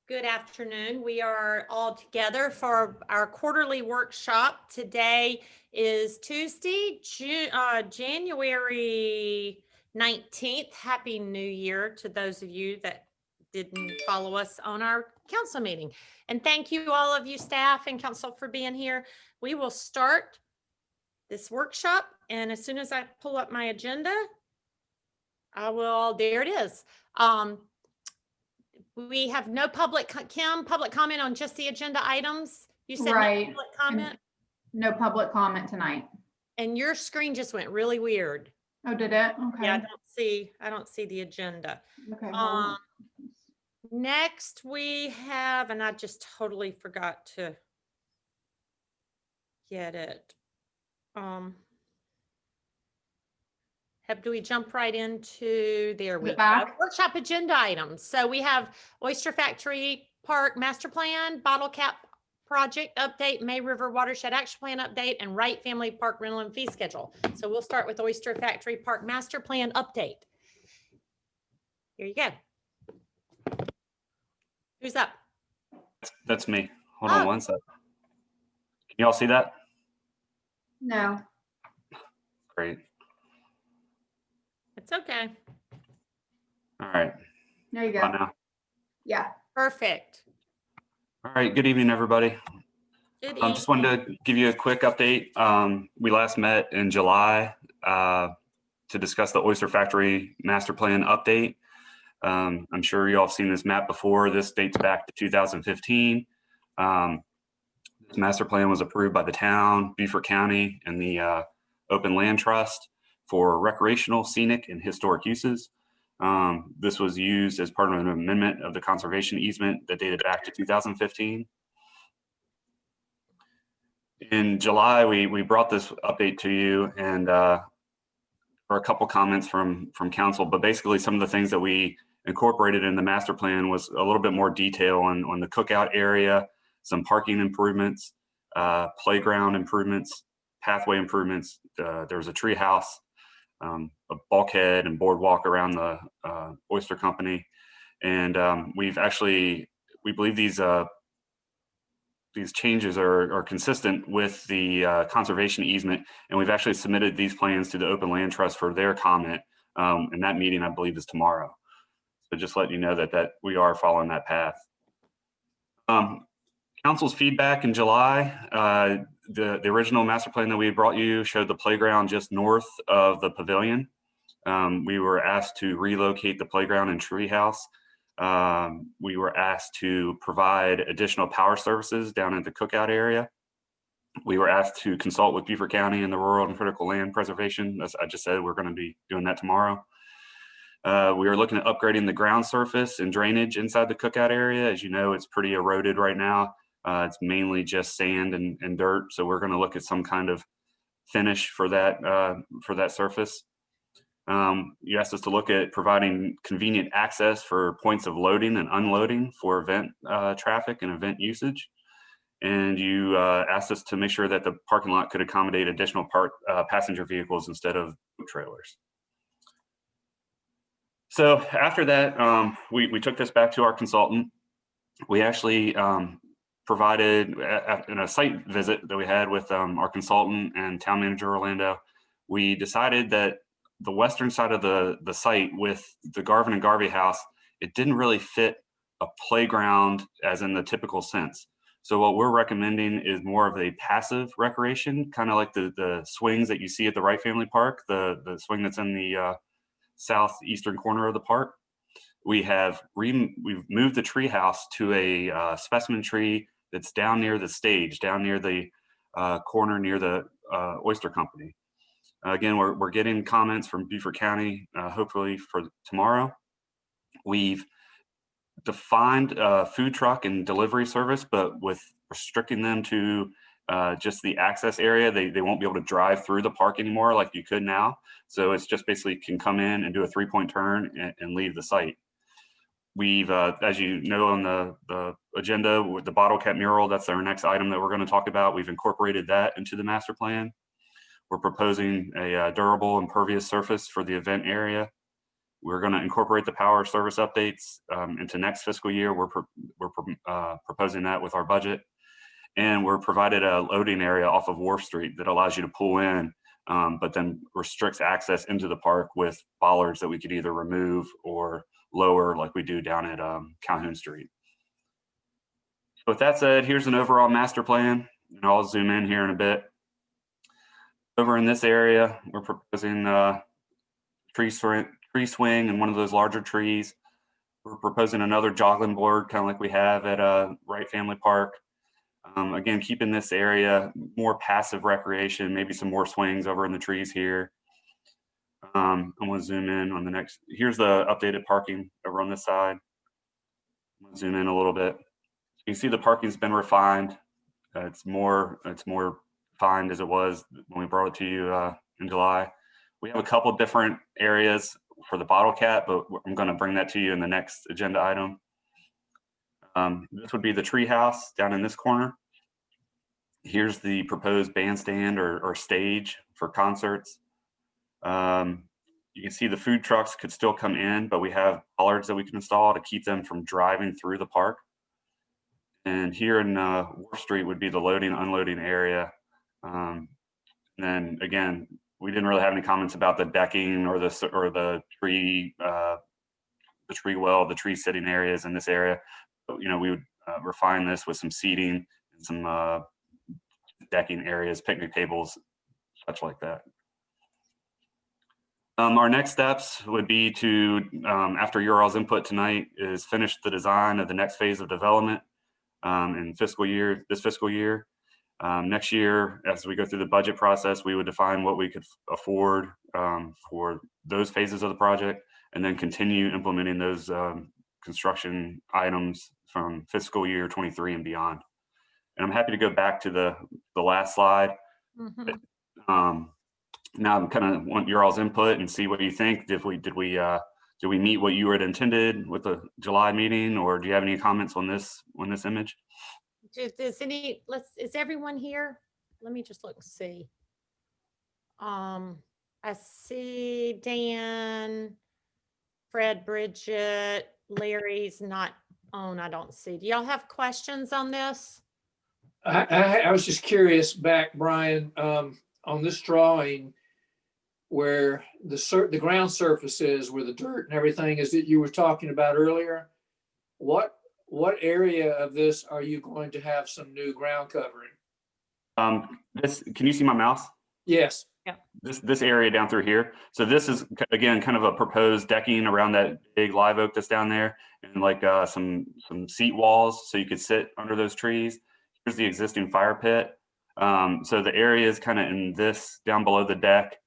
Good afternoon. We are all together for our quarterly workshop. Today is Tuesday, January 19th. Happy New Year to those of you that didn't follow us on our council meeting. And thank you all of you staff and council for being here. We will start this workshop, and as soon as I pull up my agenda, there it is. We have no public comment on just the agenda items. You said right. No public comment? No public comment tonight. And your screen just went really weird. Oh, did it? Okay. Yeah, I don't see the agenda. Okay. Next we have, and I just totally forgot to get it. Do we jump right into there? We have workshop agenda items. So we have Oyster Factory Park Master Plan, Bottle Cap Project Update, May River Watershed Action Plan Update, and Wright Family Park Rental and Fee Schedule. So we'll start with Oyster Factory Park Master Plan Update. Here you go. Who's up? That's me. Hold on one second. Can you all see that? No. Great. It's okay. All right. There you go. Now. Yeah. Perfect. All right. Good evening, everybody. Good evening. Just wanted to give you a quick update. We last met in July to discuss the Oyster Factory Master Plan update. I'm sure you all have seen this map before. This dates back to 2015. This master plan was approved by the town, Beaufort County, and the Open Land Trust for recreational, scenic, and historic uses. This was used as part of an amendment of the conservation easement that dated back to 2015. In July, we brought this update to you, and for a couple comments from council, but basically some of the things that we incorporated in the master plan was a little bit more detail on the cookout area, some parking improvements, playground improvements, pathway improvements. There was a tree house, a bulkhead and boardwalk around the Oyster Company. And we believe these changes are consistent with the conservation easement. And we've actually submitted these plans to the Open Land Trust for their comment. And that meeting, I believe, is tomorrow. So just letting you know that we are following that path. Council's feedback in July, the original master plan that we brought you showed the playground just north of the pavilion. We were asked to relocate the playground and treehouse. We were asked to provide additional power services down at the cookout area. We were asked to consult with Beaufort County and the Rural and Critical Land Preservation. As I just said, we're going to be doing that tomorrow. We are looking at upgrading the ground surface and drainage inside the cookout area. As you know, it's pretty eroded right now. It's mainly just sand and dirt. So we're going to look at some kind of finish for that surface. You asked us to look at providing convenient access for points of loading and unloading for event traffic and event usage. And you asked us to make sure that the parking lot could accommodate additional passenger vehicles instead of trailers. So after that, we took this back to our consultant. We actually provided in a site visit that we had with our consultant and town manager Orlando, we decided that the western side of the site with the Garvin and Garvey house, it didn't really fit a playground as in the typical sense. So what we're recommending is more of a passive recreation, kind of like the swings that you see at the Wright Family Park, the swing that's in the southeastern corner of the park. We've moved the tree house to a specimen tree that's down near the stage, down near the corner near the Oyster Company. Again, we're getting comments from Beaufort County, hopefully for tomorrow. We've defined food truck and delivery service, but with restricting them to just the access area, they won't be able to drive through the park anymore like you could now. So it's just basically can come in and do a 3-point turn and leave the site. We've, as you know, on the agenda with the bottle cap mural, that's our next item that we're going to talk about. We've incorporated that into the master plan. We're proposing a durable impervious surface for the event area. We're going to incorporate the power service updates into next fiscal year. We're proposing that with our budget. And we're provided a loading area off of Wharf Street that allows you to pull in, but then restricts access into the park with bollards that we could either remove or lower like we do down at Calhoun Street. With that said, here's an overall master plan, and I'll zoom in here in a bit. Over in this area, we're proposing tree swing and one of those larger trees. We're proposing another jogging board, kind of like we have at Wright Family Park. Again, keeping this area more passive recreation, maybe some more swings over in the trees here. I'm going to zoom in on the next. Here's the updated parking over on this side. I'm going to zoom in a little bit. You can see the parking's been refined. It's more refined as it was when we brought it to you in July. We have a couple different areas for the bottle cap, but I'm going to bring that to you in the next agenda item. This would be the tree house down in this corner. Here's the proposed bandstand or stage for concerts. You can see the food trucks could still come in, but we have bollards that we can install to keep them from driving through the park. And here in Wharf Street would be the loading, unloading area. And then again, we didn't really have any comments about the decking or the tree well, the tree sitting areas in this area. But, we would refine this with some seating and some decking areas, picnic tables, such like that. Our next steps would be to, after your all's input tonight, is finish the design of the next phase of development in this fiscal year. Next year, as we go through the budget process, we would define what we could afford for those phases of the project, and then continue implementing those construction items from fiscal year 23 and beyond. And I'm happy to go back to the last slide. Mm-hmm. Now I kind of want your all's input and see what you think. Did we meet what you had intended with the July meeting, or do you have any comments on this image? Is everyone here? Let me just look and see. I see Dan, Fred, Bridget, Larry's not on. I don't see. Do y'all have questions on this? I was just curious back, Brian, on this drawing where the ground surface is, where the dirt and everything is that you were talking about earlier. What area of this are you going to have some new ground covering? Can you see my mouse? Yes. Yeah. This area down through here. So this is again kind of a proposed decking around that big live oak that's down there, and like some seat walls so you could sit under those trees. Here's the existing fire pit. So the areas kind of in this down below the deck,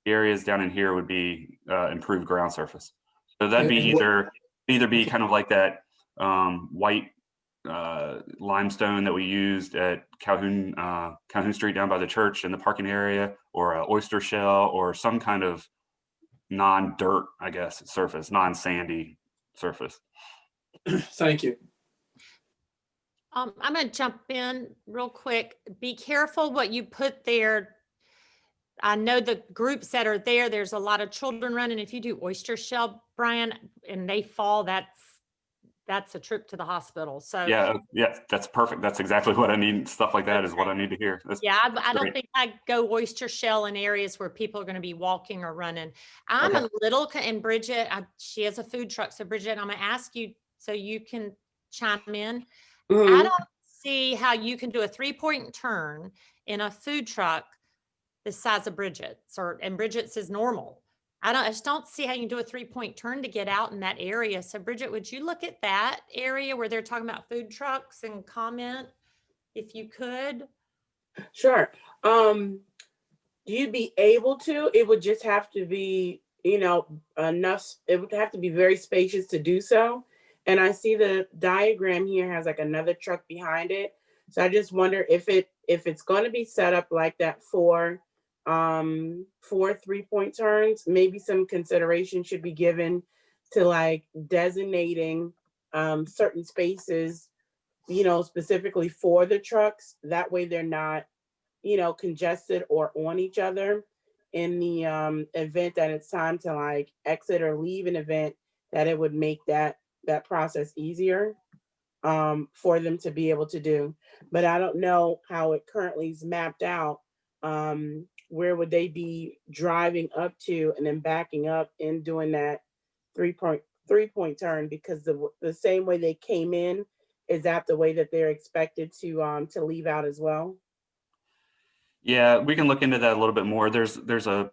the areas down in here would be improved ground surface. So that'd be either be kind of like that white limestone that we used at Calhoun Street down by the church in the parking area, or an oyster shell, or some kind of non-dirt, I guess, surface, non-sandy surface. Thank you. I'm going to jump in real quick. Be careful what you put there. I know the groups that are there, there's a lot of children running. If you do oyster shell, Brian, and they fall, that's a trip to the hospital. So yeah, that's perfect. That's exactly what I need. Stuff like that is what I need to hear. I don't think I go oyster shell in areas where people are going to be walking or running. I'm a little, and Bridget, she has a food truck. So Bridget, I'm going to ask you so you can chime in. Mm-hmm. I don't see how you can do a 3-point turn in a food truck the size of Bridget's, and Bridget's is normal. I just don't see how you can do a 3-point turn to get out in that area. So Bridget, would you look at that area where they're talking about food trucks and comment if you could? Sure. You'd be able to. It would just have to be, enough. It would have to be very spacious to do so. And I see the diagram here has like another truck behind it. So I just wonder if it's going to be set up like that for 3-point turns, maybe some consideration should be given to like designating certain spaces, specifically for the trucks. That way they're not, congested or on each other. in the event that it's time to like exit or leave an event, that it would make that process easier for them to be able to do. But I don't know how it currently is mapped out. Where would they be driving up to and then backing up and doing that 3-point turn? Because the same way they came in, is that the way that they're expected to leave out as well? Yeah, we can look into that a little bit more. There's a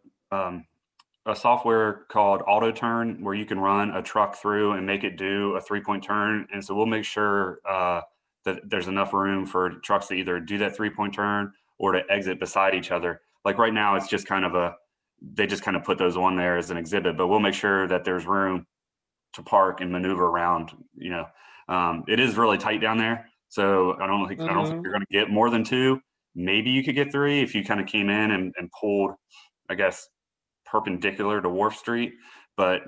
software called Auto Turn where you can run a truck through and make it do a 3-point turn. And so we'll make sure that there's enough room for trucks to either do that 3-point turn or to exit beside each other. Like right now, it's just kind of they just kind of put those on there as an exhibit, but we'll make sure that there's room to park and maneuver around. It is really tight down there. So I don't think you're going to get more than 2. Maybe you could get 3 if you kind of came in and pulled, I guess, perpendicular to Wharf Street. But,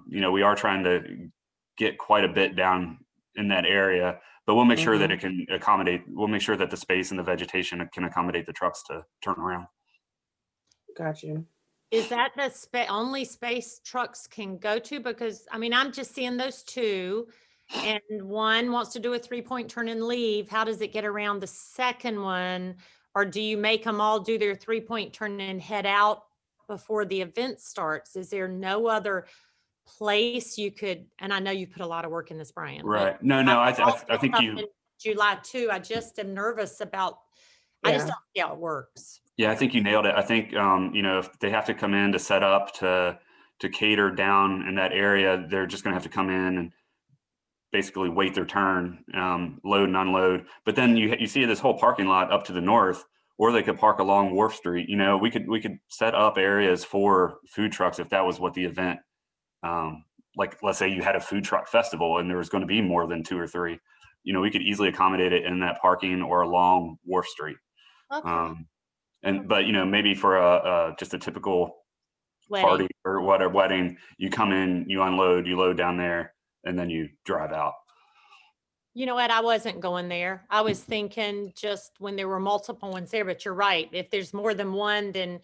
we are trying to get quite a bit down in that area, but we'll make sure that it can accommodate, we'll make sure that the space and the vegetation can accommodate the trucks to turn around. Got you. Is that the only space trucks can go to? Because, I mean, I'm just seeing those 2 and one wants to do a 3-point turn and leave. How does it get around the second one? Or do you make them all do their 3-point turn and head out before the event starts? Is there no other place you could, and I know you put a lot of work in this, Brian. Right. No, I think you, in July too. I just am nervous about, I just don't see how it works. yeah, I think you nailed it. I think, if they have to come in to set up to cater down in that area, they're just going to have to come in and basically wait their turn, load and unload. But then you see this whole parking lot up to the north, or they could park along Wharf Street. We could set up areas for food trucks if that was what the event, like let's say you had a food truck festival and there was going to be more than 2 or 3. We could easily accommodate it in that parking or along Wharf Street. Okay. But maybe for just a typical party or whatever wedding, you come in, you unload, you load down there, and then you drive out. You know what? I wasn't going there. I was thinking just when there were multiple ones there, but you're right. If there's more than one, then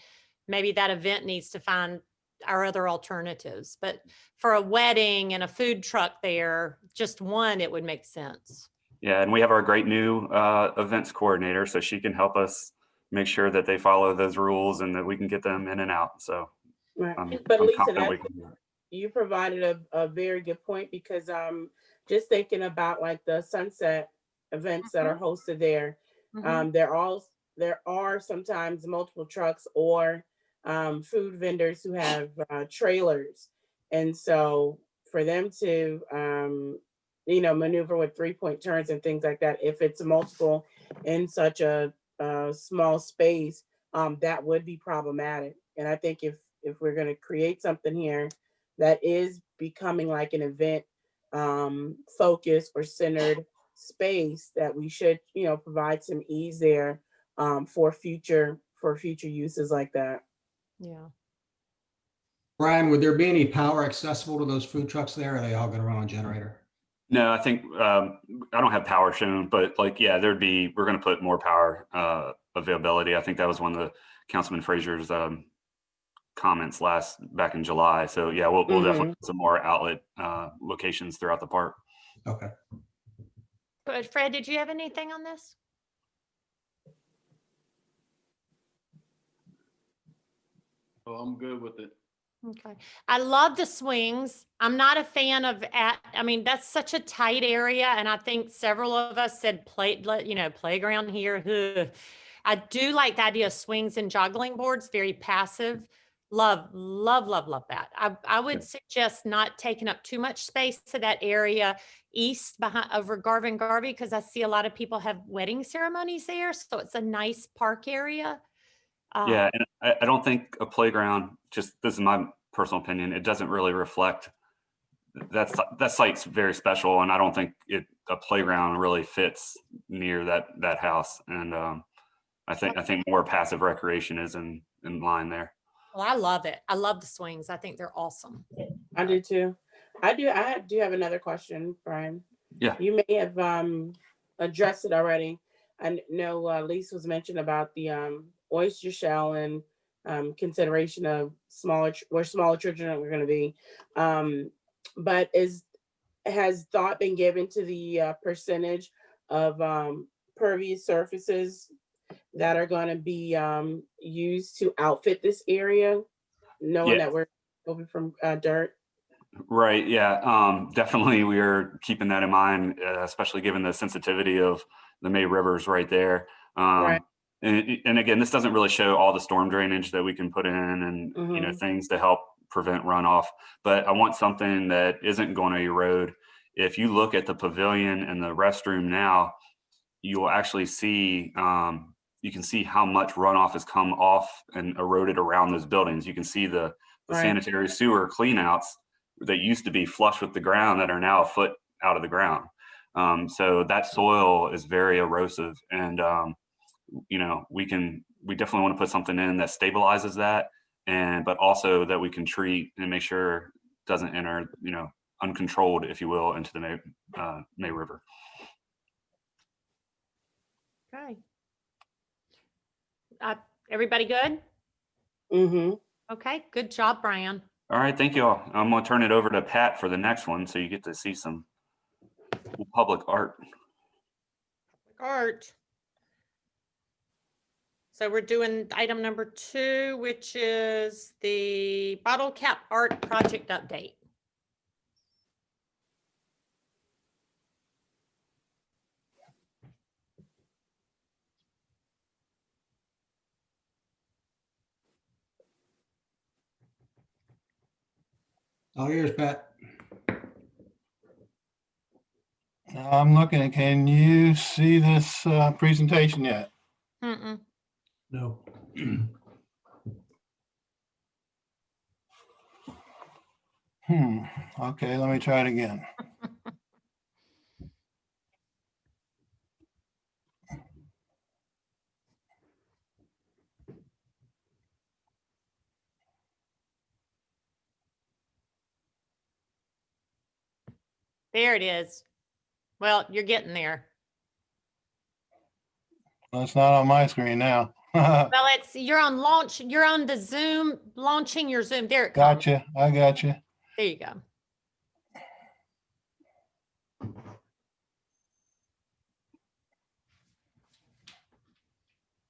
maybe that event needs to find our other alternatives. But for a wedding and a food truck there, just one, it would make sense. Yeah, and we have our great new events coordinator, so she can help us make sure that they follow those rules and that we can get them in and out. So, Right. I'm But Lisa, confident we can do it. you provided a very good point, because just thinking about like the sunset events that are hosted there, there are sometimes multiple trucks or food vendors who have trailers, and so for them to maneuver with 3-point turns and things like that, if it's multiple in such a small space, that would be problematic. And I think if we're going to create something here that is becoming like an event focused or centered space, that we should provide some ease there for future uses like that. Yeah. Brian, would there be any power accessible to those food trucks there? Or are they all going to run on a generator? No, I think I don't have power shown, but we're going to put more power availability. I think that was one of the Councilman Frazier's comments back in July. So yeah, we'll definitely put some more outlet locations throughout the park. Okay. But Fred, did you have anything on this? Oh, I'm good with it. Okay. I love the swings. I'm not a fan of, that's such a tight area. And I think several of us said playground here. Ugh. I do like the idea of swings and joggling boards, very passive. Love that. I would suggest not taking up too much space to that area east over Garvin Garvey, because I see a lot of people have wedding ceremonies there. So it's a nice park area. Yeah, and I don't think a playground, this is my personal opinion, it doesn't really reflect, that site's very special, and I don't think a playground really fits near that house. And I think more passive recreation is in line there. Well, I love it. I love the swings. I think they're awesome. I do too. I do have another question, Brian. Yeah. You may have addressed it already. I know Lisa was mentioned about the oyster shell and consideration of where smaller children are going to be. But has thought been given to the percentage of pervious surfaces that are going to be used to outfit this area, knowing Yeah. that we're open from dirt? Right. Yeah. Definitely, we are keeping that in mind, especially given the sensitivity of the May Rivers right there. Right. And again, this doesn't really show all the storm drainage that we can put in, and things to help prevent runoff. But I want something that isn't going to erode. If you look at the pavilion and the restroom now, you will actually see. You can see how much runoff has come off and eroded around those buildings. You can see the Right. sanitary sewer cleanouts that used to be flush with the ground that are now a foot out of the ground. So that soil is very erosive, and we definitely want to put something in that stabilizes that, but also that we can treat and make sure it doesn't enter, uncontrolled, if you will, into the May River. Okay. Everybody good? Mm-hmm. Okay, good job, Brian. All right, thank you all. I'm going to turn it over to Pat for the next one, so you get to see some cool public art. Art. So we're doing item number 2, which is the bottle cap art project update. All yours, Pat. I'm looking. Can you see this presentation yet? Mm-mm. No. Okay, let me try it again. There it is. Well, you're getting there. Well, it's not on my screen now. Well, you're on launch. You're on the Zoom, launching your Zoom. There it comes. Gotcha. I got you. There you go.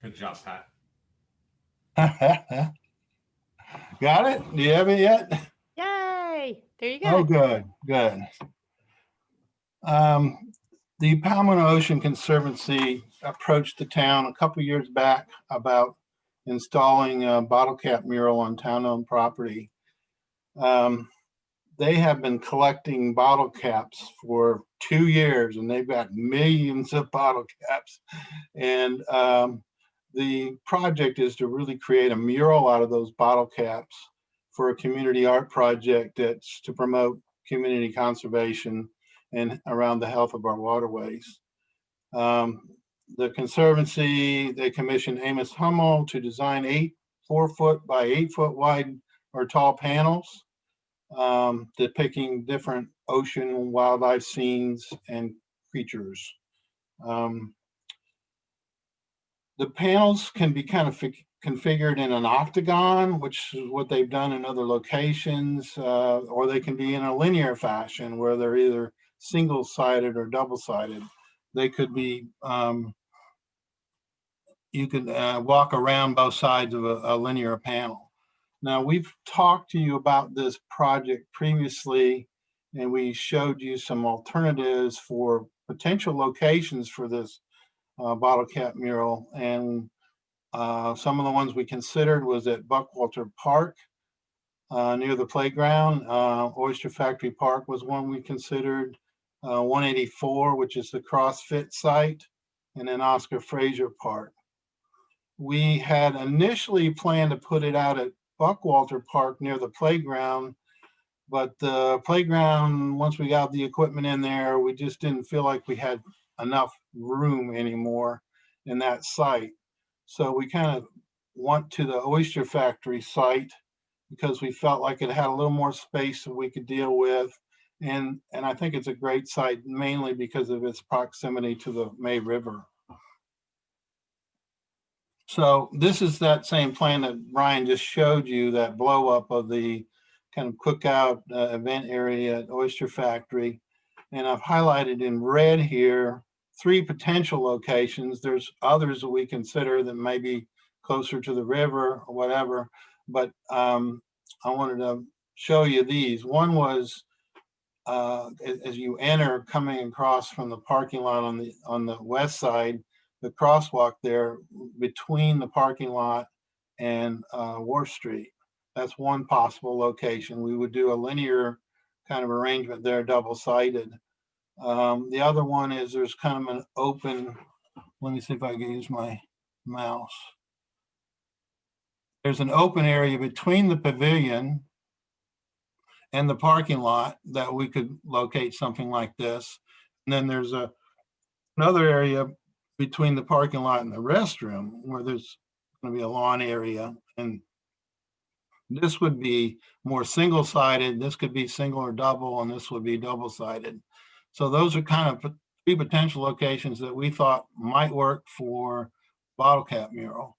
Good job, Pat. Got it? Do you have it yet? Yay. There you Oh, go. good. The Palmetto Ocean Conservancy approached the town a couple years back about installing a bottle cap mural on town-owned property. They have been collecting bottle caps for 2 years, and they've got millions of bottle caps. And the project is to really create a mural out of those bottle caps for a community art project that's to promote community conservation and around the health of our waterways. The Conservancy, they commissioned Amos Hummel to design 4-foot by 8-foot wide or tall panels depicting different ocean and wildlife scenes and creatures. The panels can be kind of configured in an octagon, which is what they've done in other locations, or they can be in a linear fashion where they're either single-sided or double-sided. They could be, you could walk around both sides of a linear panel. Now, we've talked to you about this project previously, and we showed you some alternatives for potential locations for this bottle cap mural. And some of the ones we considered was at Buckwalter Park near the playground. Oyster Factory Park was one we considered. 184, which is the CrossFit site, and then Oscar Fraser Park. We had initially planned to put it out at Buckwalter Park near the playground, but the playground, once we got the equipment in there, we just didn't feel like we had enough room anymore in that site. So we kind of went to the Oyster Factory site because we felt like it had a little more space that we could deal with. And I think it's a great site, mainly because of its proximity to the May River. So this is that same plan that Brian just showed you, that blow up of the kind of cookout event area at Oyster Factory. And I've highlighted in red here 3 potential locations. There's others that we consider that may be closer to the river or whatever, but I wanted to show you these. One was as you enter, coming across from the parking lot on the west side, the crosswalk there between the parking lot and Wharf Street. That's one possible location. We would do a linear kind of arrangement there, double-sided. The other one is there's kind of an open, let me see if I can use my mouse. There's an open area between the pavilion and the parking lot that we could locate something like this. And then there's another area between the parking lot and the restroom where there's going to be a lawn area. And this would be more single-sided. This could be single or double, and this would be double-sided. So those are kind of 3 potential locations that we thought might work for bottle cap mural.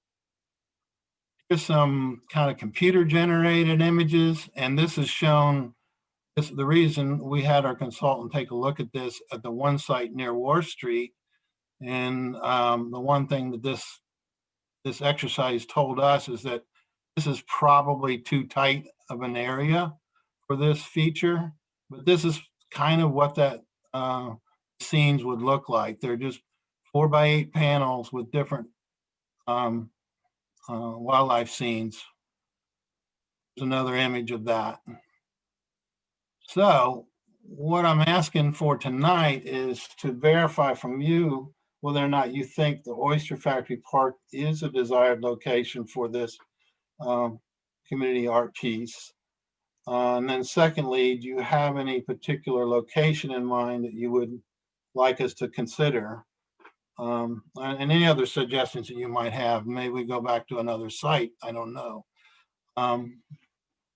Here's some kind of computer-generated images, and this is shown. This the reason we had our consultant take a look at this at the one site near Wharf Street. And the one thing that this exercise told us is that this is probably too tight of an area for this feature, but this is kind of what that scenes would look like. They're just 4x8 panels with different wildlife scenes. There's another image of that. So what I'm asking for tonight is to verify from you whether or not you think the Oyster Factory Park is a desired location for this community art piece. And then secondly, do you have any particular location in mind that you would like us to consider? And any other suggestions that you might have? Maybe we go back to another site, I don't know.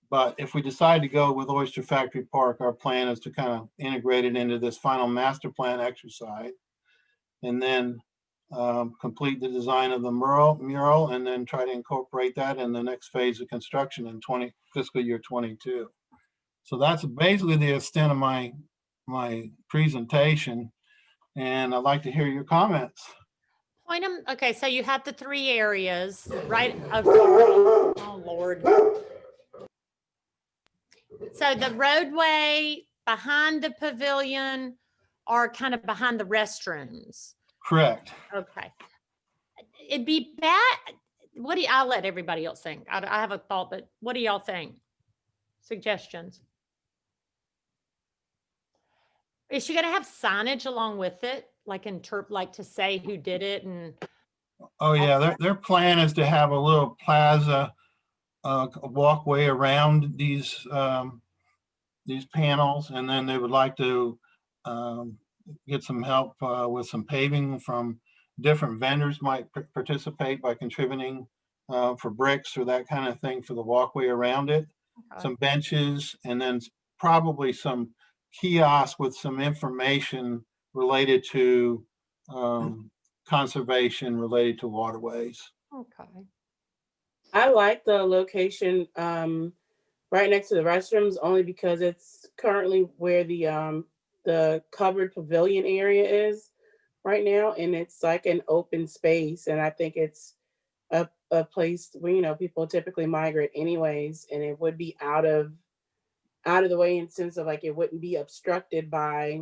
But if we decide to go with Oyster Factory Park, our plan is to kind of integrate it into this final master plan exercise, and then complete the design of the mural, and then try to incorporate that in the next phase of construction in fiscal year 22. So that's basically the extent of my presentation, and I'd like to hear your comments. Point them. Okay, so you have the 3 areas, right? Oh, Lord. So the roadway behind the pavilion are kind of behind the restrooms. Correct. Okay. It'd be bad. I'll let everybody else think. I have a thought, but what do y'all think? Suggestions? Is she going to have signage along with it? Like like to say who did it? And Oh yeah, their plan is to have a little plaza, a walkway around these panels, and then they would like to get some help with some paving from different vendors might participate by contributing for bricks or that kind of thing for the walkway around it. Okay. Some benches, and then probably some kiosk with some information related to conservation, related to waterways. Okay. I like the location right next to the restrooms only because it's currently where the covered pavilion area is right now, and it's like an open space, and I think it's a place where people typically migrate anyways, and it would be out of the way in the sense of like it wouldn't be obstructed by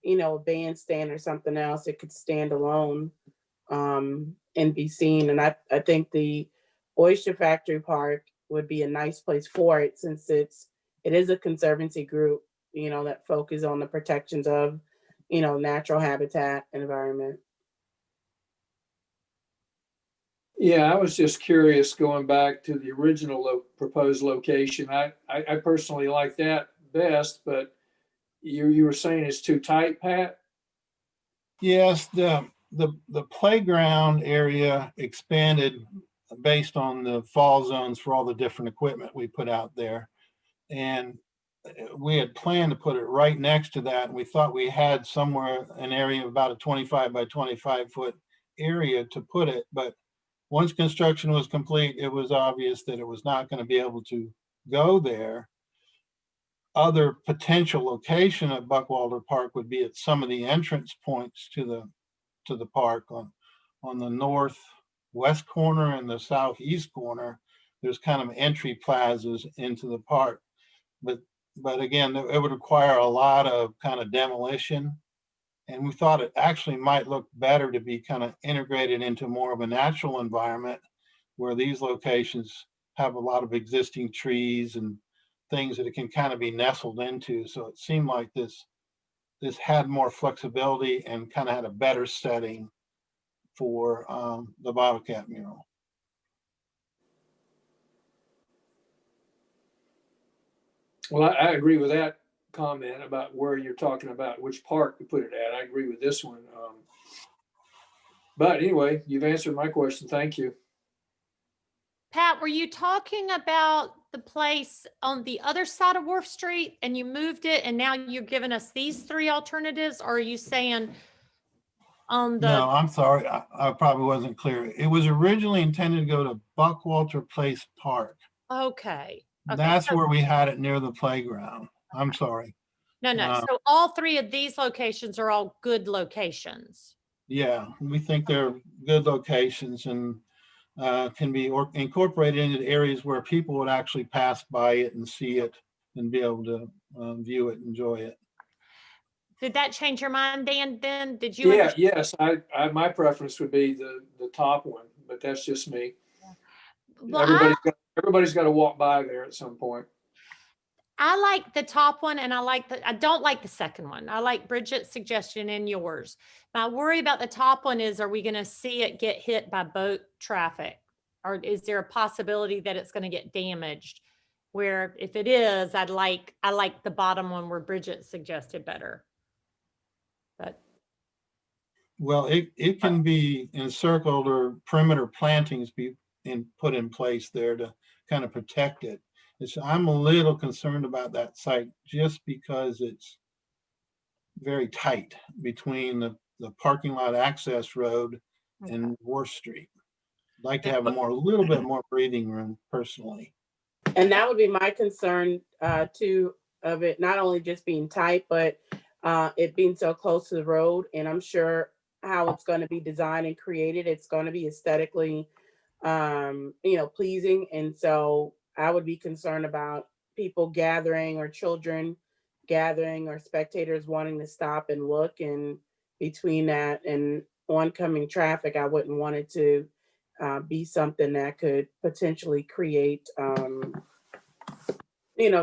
a bandstand or something else. It could stand alone and be seen, and I think the Oyster Factory Park would be a nice place for it, since it is a conservancy group, that focus on the protections of, natural habitat and environment. Yeah, I was just curious, going back to the original proposed location. I personally like that best, but you were saying it's too tight, Pat? Yes, the playground area expanded based on the fall zones for all the different equipment we put out there. And we had planned to put it right next to that. And we thought we had somewhere an area of about a 25 by 25 foot area to put it, but once construction was complete, it was obvious that it was not going to be able to go there. Other potential location at Buckwalter Park would be at some of the entrance points to the park on the northwest corner and the southeast corner. There's kind of entry plazas into the park. But again, it would require a lot of kind of demolition. And we thought it actually might look better to be kind of integrated into more of a natural environment where these locations have a lot of existing trees and things that it can kind of be nestled into. So it seemed like this had more flexibility and kind of had a better setting for the bottle cap mural. Well, I agree with that comment about where you're talking about which park to put it at. I agree with this one. But anyway, you've answered my question. Thank you. Pat, were you talking about the place on the other side of Wharf Street and you moved it and now you're giving us these three alternatives? Or are you saying on the? No, I'm sorry. I probably wasn't clear. It was originally intended to go to Buckwalter Place Park. Okay. Okay, That's so- where we had it near the playground. I'm sorry. No. So all three of these locations are all good locations. Yeah, we think they're good locations and can be incorporated into areas where people would actually pass by it and see it and be able to view it, enjoy it. Did that change your mind, Dan, then? Did you? Yeah, yes, I my preference would be the top one, but that's just me. Well, Everybody's got to walk by there at some point. I like the top one and I don't like the second one. I like Bridget's suggestion and yours. My worry about the top one is, are we going to see it get hit by boat traffic? Or is there a possibility that it's going to get damaged? Where if it is, I like the bottom one where Bridget suggested better. But Well, it can be encircled or perimeter plantings be put in place there to kind of protect it. I'm a little concerned about that site just because it's very tight between the parking lot access road and Wharf Street. I'd like to have a little bit more breathing room personally. And that would be my concern too, of it not only just being tight, but it being so close to the road. And I'm sure how it's going to be designed and created, it's going to be aesthetically, pleasing. And so I would be concerned about people gathering or children gathering or spectators wanting to stop and look. And between that and oncoming traffic, I wouldn't want it to be something that could potentially create,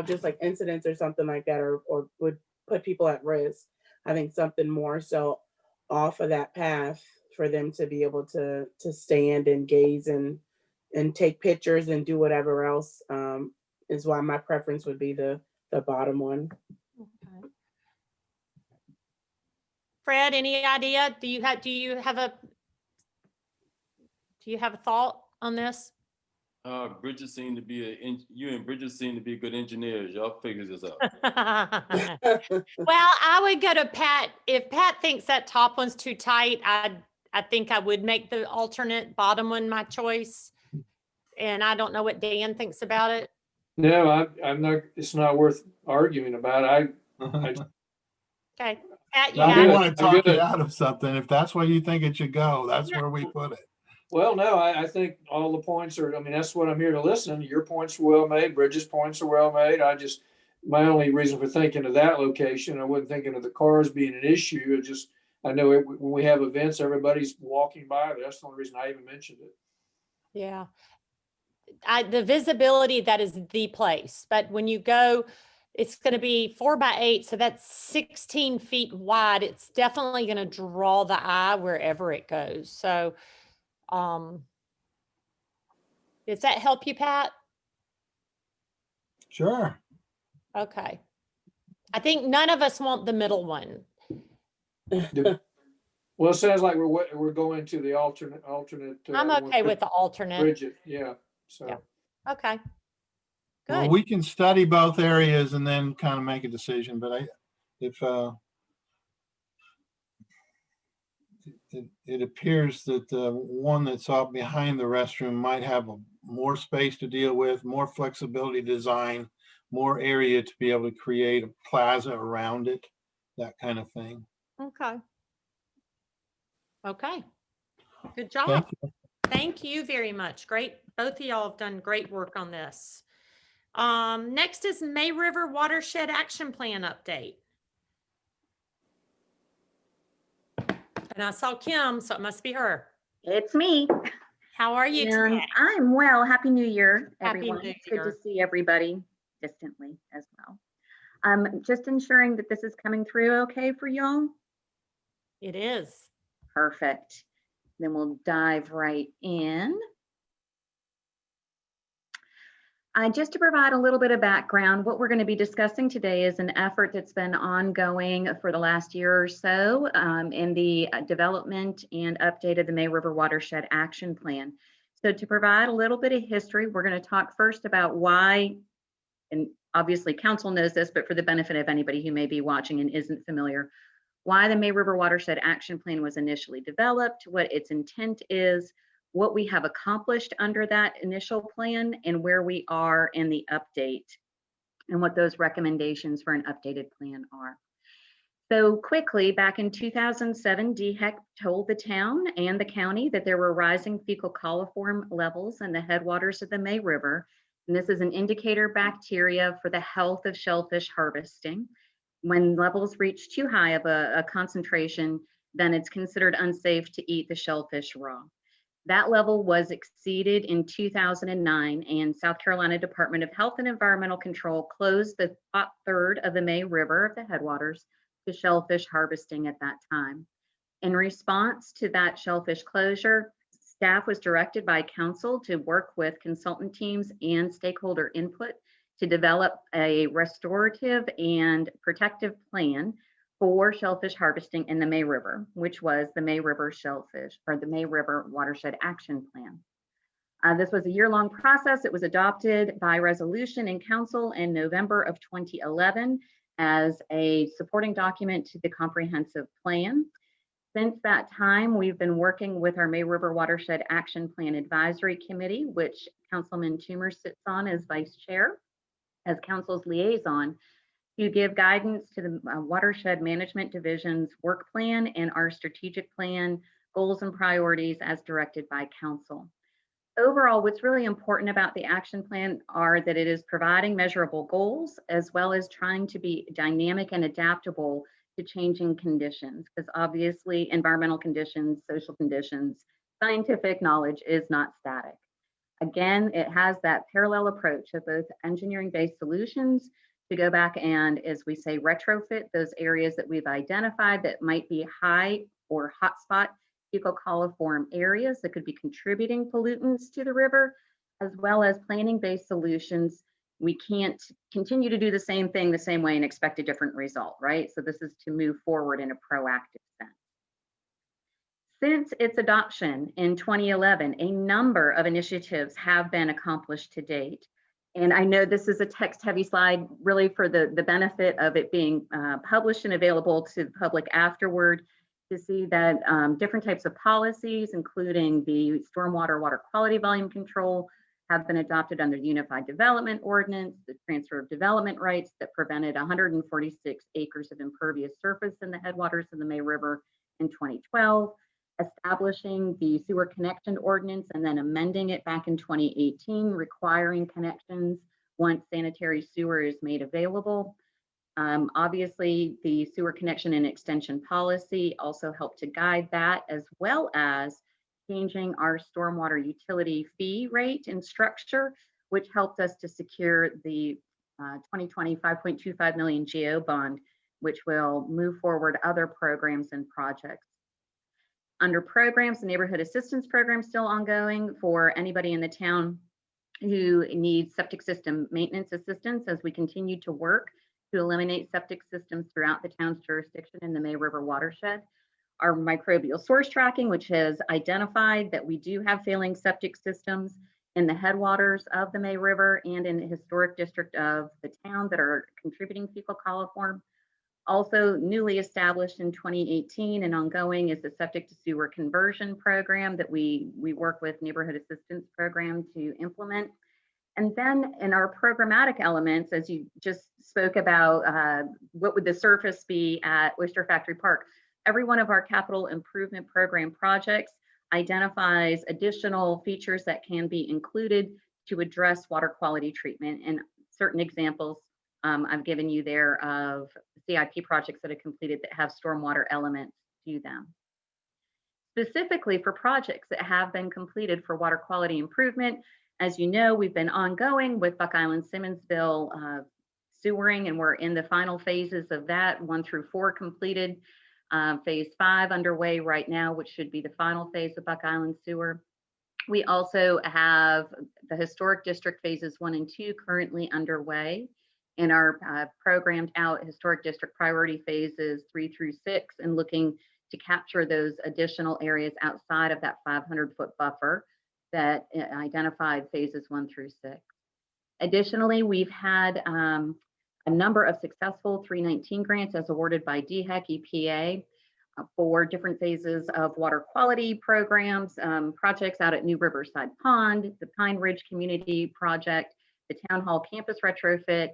just like incidents or something like that, or would put people at risk. I think something more so off of that path for them to be able to stand and gaze and take pictures and do whatever else is why my preference would be the bottom one. okay. Fred, any idea? Do you have a thought on this? Bridget seemed to be you and Bridget seem to be good engineers. Y'all figure this out. Well, I would go to Pat. If Pat thinks that top one's too tight, I think I would make the alternate bottom one my choice. And I don't know what Dan thinks about it. No, I'm not. It's not worth arguing about. Okay. Pat, you I got didn't it? want to talk good. you out of something. If that's where you think it should go, that's where we put it. Well, no, I think all the points are, that's what I'm here to listen. Your points were well made. Bridget's points are well made. My only reason for thinking of that location, I wasn't thinking of the cars being an issue. I know when we have events, everybody's walking by. That's the only reason I even mentioned it. Yeah. The visibility, that is the place. But when you go, it's going to be 4x8. So that's 16 feet wide. It's definitely going to draw the eye wherever it goes. So, does that help you, Pat? Sure. Okay. I think none of us want the middle one. Well, it sounds like we're going to the alternate. I'm okay with the alternate. Bridget. Yeah. So. Yeah. Okay. Well, Good. we can study both areas and then kind of make a decision, but it appears that the one that's up behind the restroom might have more space to deal with, more flexibility design, more area to be able to create a plaza around it, that kind of thing. Okay. Okay. Good Thank job. Thank you very much. Great. Both of y'all have done great work on this. Next is May River Watershed Action Plan update. And I saw Kim, so it must be her. It's me. How are you And today? I'm well. Happy New Year, Happy everyone. New It's good to Year. see everybody distantly as well. Just ensuring that this is coming through okay for y'all. It is. Perfect. Then we'll dive right in. Just to provide a little bit of background, what we're going to be discussing today is an effort that's been ongoing for the last year or so in the development and update of the May River Watershed Action Plan. So to provide a little bit of history, we're going to talk first about why, and obviously council knows this, but for the benefit of anybody who may be watching and isn't familiar, why the May River Watershed Action Plan was initially developed, what its intent is, what we have accomplished under that initial plan, and where we are in the update, and what those recommendations for an updated plan are. So quickly, back in 2007, DHEC told the town and the county that there were rising fecal coliform levels in the headwaters of the May River. And this is an indicator bacteria for the health of shellfish harvesting. When levels reach too high of a concentration, then it's considered unsafe to eat the shellfish raw. That level was exceeded in 2009, and South Carolina Department of Health and Environmental Control closed the top third of the May River of the headwaters to shellfish harvesting at that time. In response to that shellfish closure, staff was directed by council to work with consultant teams and stakeholder input to develop a restorative and protective plan for shellfish harvesting in the May River, which was the May River Shellfish, or the May River Watershed Action Plan. This was a year-long process. It was adopted by resolution in council in November of 2011 as a supporting document to the comprehensive plan. Since that time, we've been working with our May River Watershed Action Plan Advisory Committee, which Councilman Toomer sits on as vice chair, as council's liaison, to give guidance to the Watershed Management Division's work plan and our strategic plan, goals and priorities as directed by council. Overall, what's really important about the action plan are that it is providing measurable goals as well as trying to be dynamic and adaptable to changing conditions, because obviously environmental conditions, social conditions, scientific knowledge is not static. Again, it has that parallel approach of both engineering-based solutions to go back and, as we say, retrofit those areas that we've identified that might be high or hotspot fecal coliform areas that could be contributing pollutants to the river, as well as planning-based solutions. We can't continue to do the same thing the same way and expect a different result, right? So this is to move forward in a proactive sense. Since its adoption in 2011, a number of initiatives have been accomplished to date. And I know this is a text-heavy slide, really for the benefit of it being published and available to the public afterward, to see that different types of policies, including the stormwater water quality volume control, have been adopted under the Unified Development Ordinance, the transfer of development rights that prevented 146 acres of impervious surface in the headwaters of the May River in 2012, establishing the sewer connection ordinance and then amending it back in 2018, requiring connections once sanitary sewer is made available. Obviously, the sewer connection and extension policy also helped to guide that, as well as changing our stormwater utility fee rate and structure, which helped us to secure the 2020 $5.25 million GO bond, which will move forward other programs and projects. Under programs, the neighborhood assistance program is still ongoing for anybody in the town who needs septic system maintenance assistance, as we continue to work to eliminate septic systems throughout the town's jurisdiction in the May River watershed. Our microbial source tracking, which has identified that we do have failing septic systems in the headwaters of the May River and in the historic district of the town that are contributing fecal coliform. Also newly established in 2018 and ongoing is the septic to sewer conversion program that we work with Neighborhood Assistance Program to implement. And then in our programmatic elements, as you just spoke about, what would the surface be at Oyster Factory Park? Every one of our capital improvement program projects identifies additional features that can be included to address water quality treatment. And certain examples I've given you there of CIP projects that are completed that have stormwater elements to them. Specifically for projects that have been completed for water quality improvement, as you know, we've been ongoing with Buck Island Simmonsville sewering, and we're in the final phases of that, 1 through 4 completed. Phase 5 underway right now, which should be the final phase of Buck Island sewer. We also have the historic district phases 1 and 2 currently underway in our programmed out historic district priority phases 3 through 6, and looking to capture those additional areas outside of that 500-foot buffer that identified phases 1 through 6. Additionally, we've had a number of successful 319 grants as awarded by DHEC EPA for different phases of water quality programs, projects out at New Riverside Pond, the Pine Ridge Community Project, the Town Hall Campus Retrofit.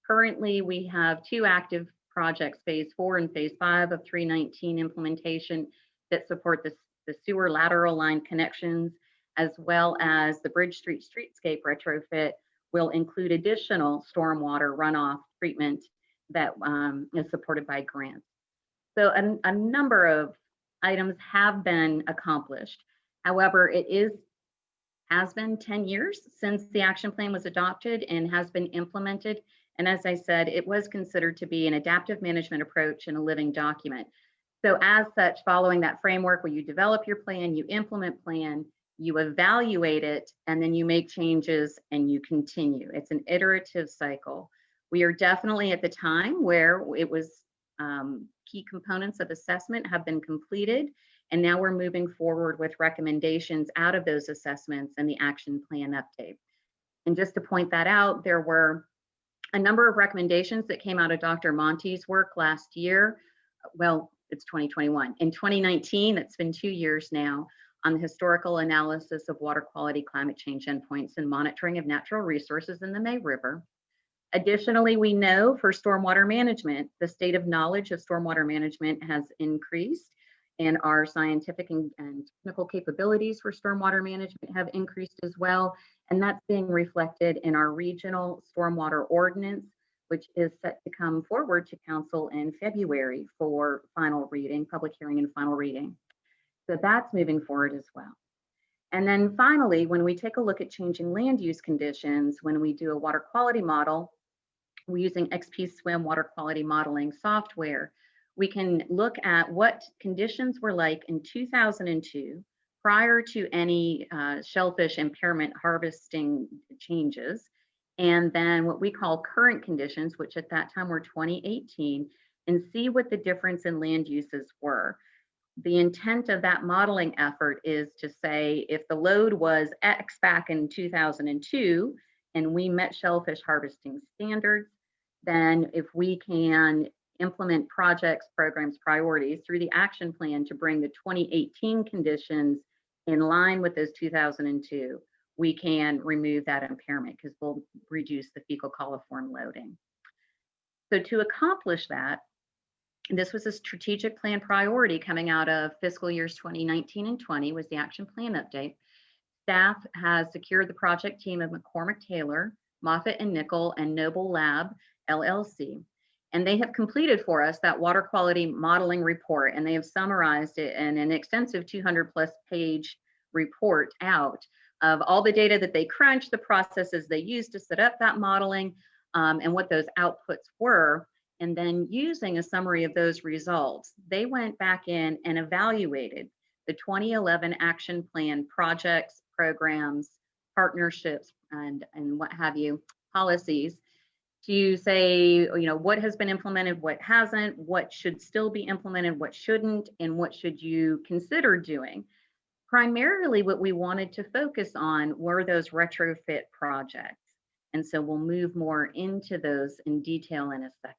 Currently, we have 2 active projects, phase 4 and phase 5 of 319 implementation, that support the sewer lateral line connections, as well as the Bridge Street Streetscape Retrofit will include additional stormwater runoff treatment that is supported by grants. So a number of items have been accomplished. However, has been 10 years since the action plan was adopted and has been implemented. And as I said, it was considered to be an adaptive management approach and a living document. So as such, following that framework where you develop your plan, you implement plan, you evaluate it, and then you make changes and you continue. It's an iterative cycle. We are definitely at the time where it was key components of assessment have been completed, and now we're moving forward with recommendations out of those assessments and the action plan update. And just to point that out, there were a number of recommendations that came out of Dr. Monte's work last year. Well, it's 2021. In 2019, it's been 2 years now, on the historical analysis of water quality, climate change endpoints, and monitoring of natural resources in the May River. Additionally, we know for stormwater management, the state of knowledge of stormwater management has increased, and our scientific and technical capabilities for stormwater management have increased as well. And that's being reflected in our regional stormwater ordinance, which is set to come forward to council in February for final reading, public hearing and final reading. So that's moving forward as well. And then finally, when we take a look at changing land use conditions, when we do a water quality model, we're using XP Swim water quality modeling software. We can look at what conditions were like in 2002 prior to any shellfish impairment harvesting changes, and then what we call current conditions, which at that time were 2018, and see what the difference in land uses were. The intent of that modeling effort is to say, if the load was X back in 2002 and we met shellfish harvesting standards, then if we can implement projects, programs, priorities through the action plan to bring the 2018 conditions in line with those 2002, we can remove that impairment because we'll reduce the fecal coliform loading. So to accomplish that, this was a strategic plan priority coming out of fiscal years 2019 and 20 was the action plan update. Staff has secured the project team of McCormick Taylor, Moffitt and Nickel, and Noble Lab LLC. And they have completed for us that water quality modeling report, and they have summarized it in an extensive 200+ page report out of all the data that they crunched, the processes they used to set up that modeling, and what those outputs were. And then using a summary of those results, they went back in and evaluated the 2011 action plan projects, programs, partnerships, and what have you, policies, to say, what has been implemented, what hasn't, what should still be implemented, what shouldn't, and what should you consider doing. Primarily what we wanted to focus on were those retrofit projects. And so we'll move more into those in detail in a second.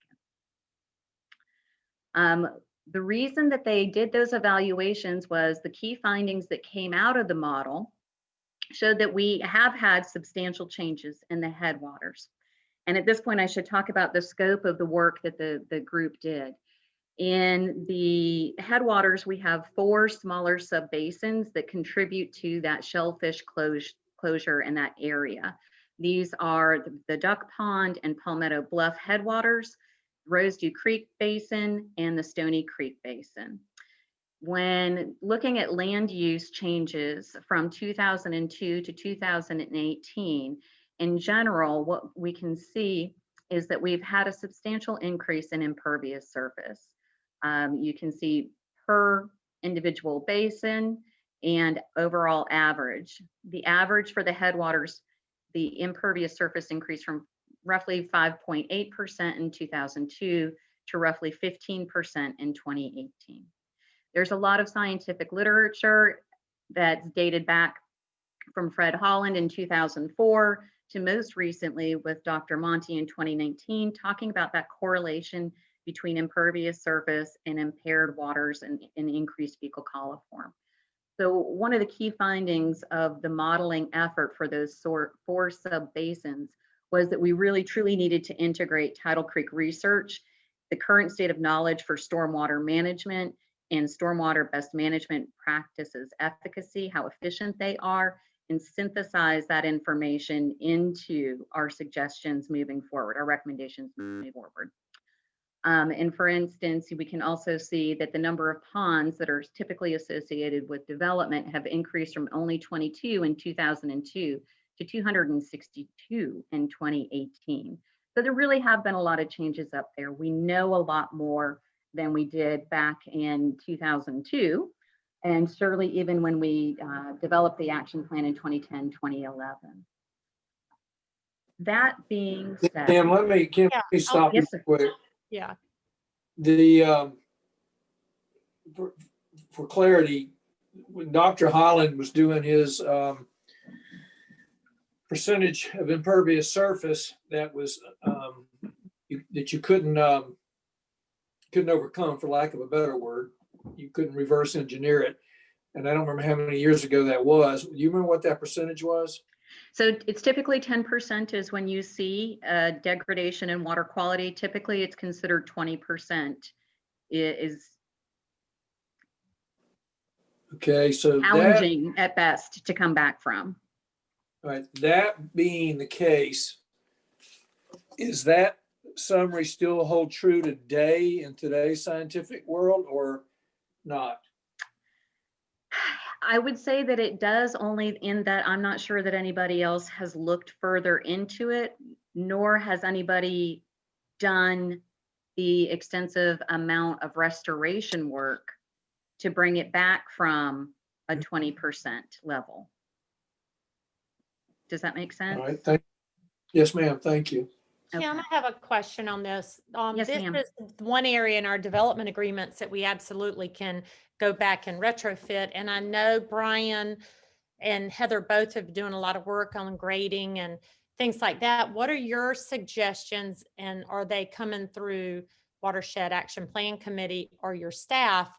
The reason that they did those evaluations was the key findings that came out of the model showed that we have had substantial changes in the headwaters. And at this point, I should talk about the scope of the work that the group did. In the headwaters, we have 4 smaller subbasins that contribute to that shellfish closure in that area. These are the Duck Pond and Palmetto Bluff headwaters, Rosedew Creek Basin, and the Stony Creek Basin. When looking at land use changes from 2002 to 2018, in general, what we can see is that we've had a substantial increase in impervious surface. You can see per individual basin and overall average. The average for the headwaters, the impervious surface increased from roughly 5.8% in 2002 to roughly 15% in 2018. There's a lot of scientific literature that's dated back from Fred Holland in 2004 to most recently with Dr. Monti in 2019, talking about that correlation between impervious surface and impaired waters and increased fecal coliform. So one of the key findings of the modeling effort for those 4 sub-basins was that we really truly needed to integrate Tidal Creek research, the current state of knowledge for stormwater management and stormwater best management practices efficacy, how efficient they are, and synthesize that information into our suggestions moving forward, our recommendations moving forward. And for instance, we can also see that the number of ponds that are typically associated with development have increased from only 22 in 2002 to 262 in 2018. So there really have been a lot of changes up there. We know a lot more than we did back in 2002. And surely even when we developed the action plan in 2010, 2011. That being said. Kim, let me stop you yes, sir. quick. Yeah. The, for clarity, when Dr. Holland was doing his percentage of impervious surface that was that you couldn't overcome, for lack of a better word, you couldn't reverse engineer it. And I don't remember how many years ago that was. Do you remember what that percentage was? So it's typically 10% is when you see degradation in water quality. Typically it's considered 20% is okay, so challenging at best to come back from. All right, that being the case, is that summary still hold true today in today's scientific world or not? I would say that it does, only in that I'm not sure that anybody else has looked further into it, nor has anybody done the extensive amount of restoration work to bring it back from a 20% level. Does that make sense? All right, yes, ma'am, thank you. Kim, I have a question on this. Yes, This ma'am. is one area in our development agreements that we absolutely can go back and retrofit. And I know Brian and Heather both have been doing a lot of work on grading and things like that. What are your suggestions, and are they coming through Watershed Action Plan Committee or your staff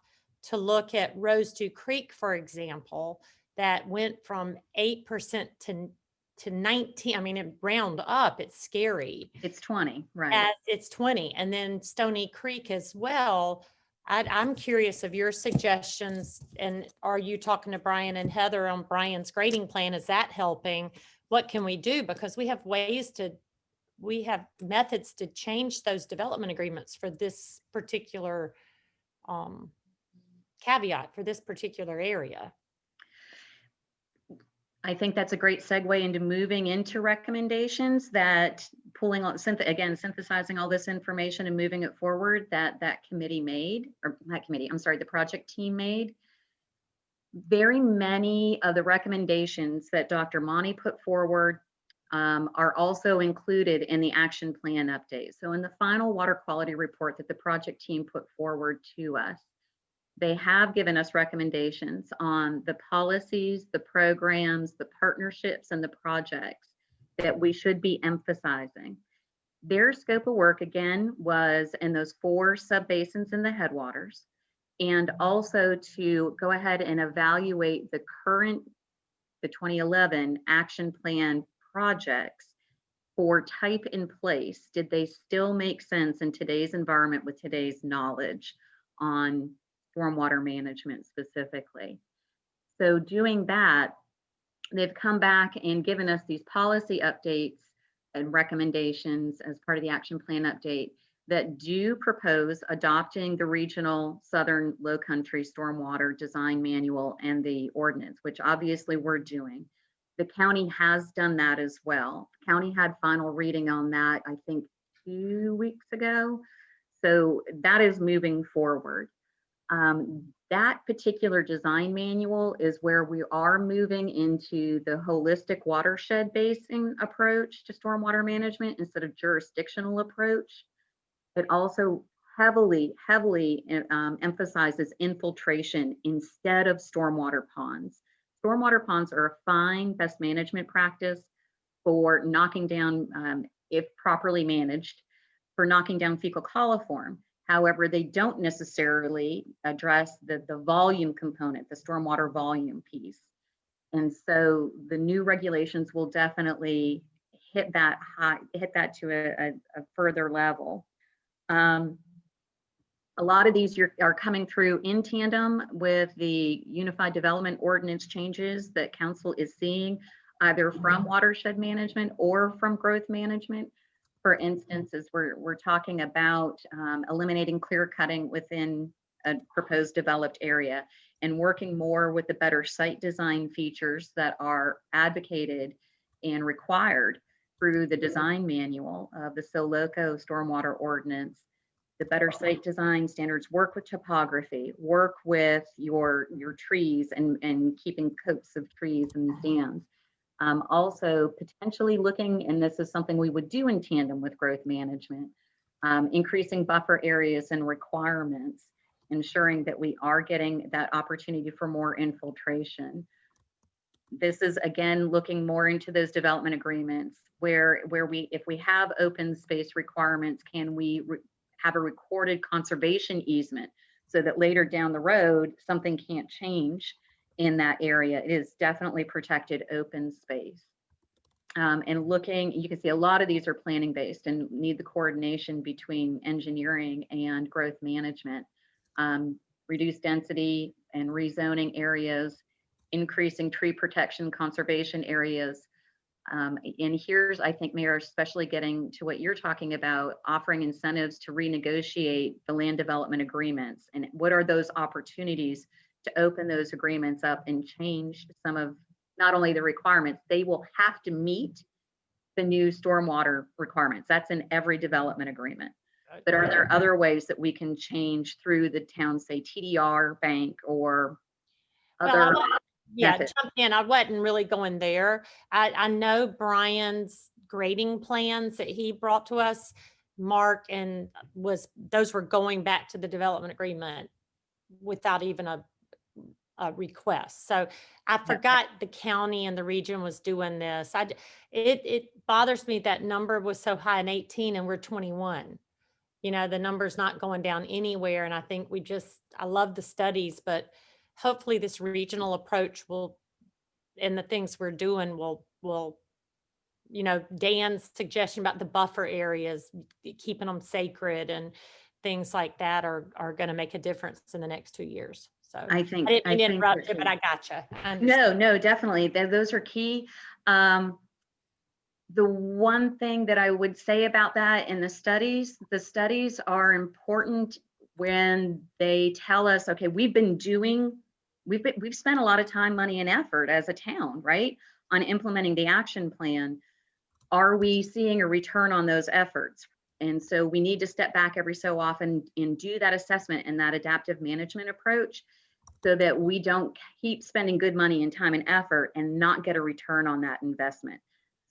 to look at Rosedew Creek, for example, that went from 8% to 19? I mean, it round up, it's scary. It's 20, right? It's 20, and then Stony Creek as well. I'm curious of your suggestions, and are you talking to Brian and Heather on Brian's grading plan? Is that helping? What can we do? Because we have methods to change those development agreements for this particular caveat for this particular area. I think that's a great segue into moving into recommendations, that pulling on, synthesizing all this information and moving it forward, that committee made, or that committee, I'm sorry, the project team made. Very many of the recommendations that Dr. Monti put forward are also included in the action plan update. So in the final water quality report that the project team put forward to us, they have given us recommendations on the policies, the programs, the partnerships, and the projects that we should be emphasizing. Their scope of work, again, was in those 4 subbasins in the headwaters, and also to go ahead and evaluate the 2011 action plan projects for type in place. Did they still make sense in today's environment with today's knowledge on stormwater management specifically? So doing that, they've come back and given us these policy updates and recommendations as part of the action plan update that do propose adopting the regional Southern Lowcountry Stormwater Design Manual and the ordinance, which obviously we're doing. The county has done that as well. The county had final reading on that, I think 2 weeks ago. So that is moving forward. That particular design manual is where we are moving into the holistic watershed basin approach to stormwater management instead of jurisdictional approach. It also heavily emphasizes infiltration instead of stormwater ponds. Stormwater ponds are a fine best management practice for knocking down, if properly managed, for knocking down fecal coliform. However, they don't necessarily address the volume component, the stormwater volume piece. And so the new regulations will definitely hit that to a further level. A lot of these are coming through in tandem with the Unified Development Ordinance changes that council is seeing, either from watershed management or from growth management. For instance, as we're talking about eliminating clear cutting within a proposed developed area and working more with the better site design features that are advocated and required through the design manual of the SoLoco Stormwater Ordinance. The better site design standards work with topography, work with your trees and keeping coats of trees and stands. Also potentially looking, and this is something we would do in tandem with growth management, increasing buffer areas and requirements, ensuring that we are getting that opportunity for more infiltration. This is again looking more into those development agreements where if we have open space requirements, can we have a recorded conservation easement so that later down the road something can't change in that area. It is definitely protected open space. And looking, you can see a lot of these are planning based and need the coordination between engineering and growth management. Reduced density and rezoning areas, increasing tree protection conservation areas. And here's, I think, Mayor, especially getting to what you're talking about, offering incentives to renegotiate the land development agreements. And what are those opportunities to open those agreements up and change some of not only the requirements, they will have to meet the new stormwater requirements. That's in every development agreement. But are there other ways that we can change through the town, say TDR bank or other? Yeah, methods? jump in. I wasn't really going there. I know Brian's grading plans that he brought to us, Mark, and those were going back to the development agreement without even a request. So I forgot the county and the region was doing this. It bothers me that number was so high in 18 and we're 21. You know, the number's not going down anywhere. And I think I love the studies, but hopefully this regional approach and the things we're doing will, you know, Dan's suggestion about the buffer areas, keeping them sacred and things like that are going to make a difference in the next 2 years. So I think I didn't mean to think interrupt so you, but too. I gotcha. No, definitely. Those are key. The one thing that I would say about that in the studies are important when they tell us, okay, we've spent a lot of time, money, and effort as a town, right, on implementing the action plan. Are we seeing a return on those efforts? And so we need to step back every so often and do that assessment and that adaptive management approach so that we don't keep spending good money and time and effort and not get a return on that investment.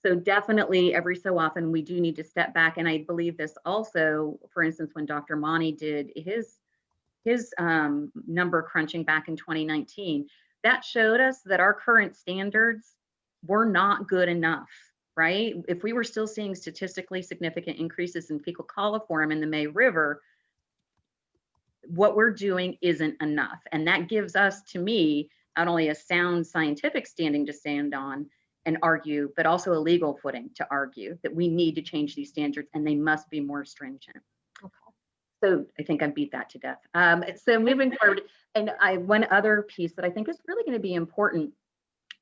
So definitely every so often we do need to step back. And I believe this also, for instance, when Dr. Monty did his number crunching back in 2019, that showed us that our current standards were not good enough. right? If we were still seeing statistically significant increases in fecal coliform in the May River, what we're doing isn't enough. And that gives us, to me, not only a sound scientific standing to stand on and argue, but also a legal footing to argue that we need to change these standards and they must be more stringent. So I think I beat that to death. So moving forward, and one other piece that I think is really going to be important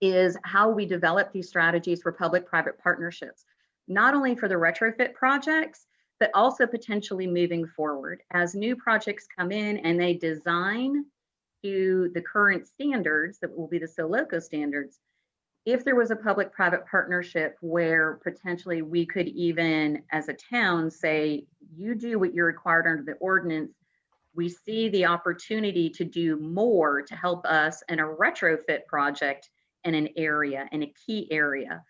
is how we develop these strategies for public-private partnerships, not only for the retrofit projects, but also potentially moving forward as new projects come in and they design to the current standards that will be the SoLoCo standards. If there was a public-private partnership where potentially we could even, as a town, say, you do what you're required under the ordinance, we see the opportunity to do more to help us in a retrofit project in an area, in a key area,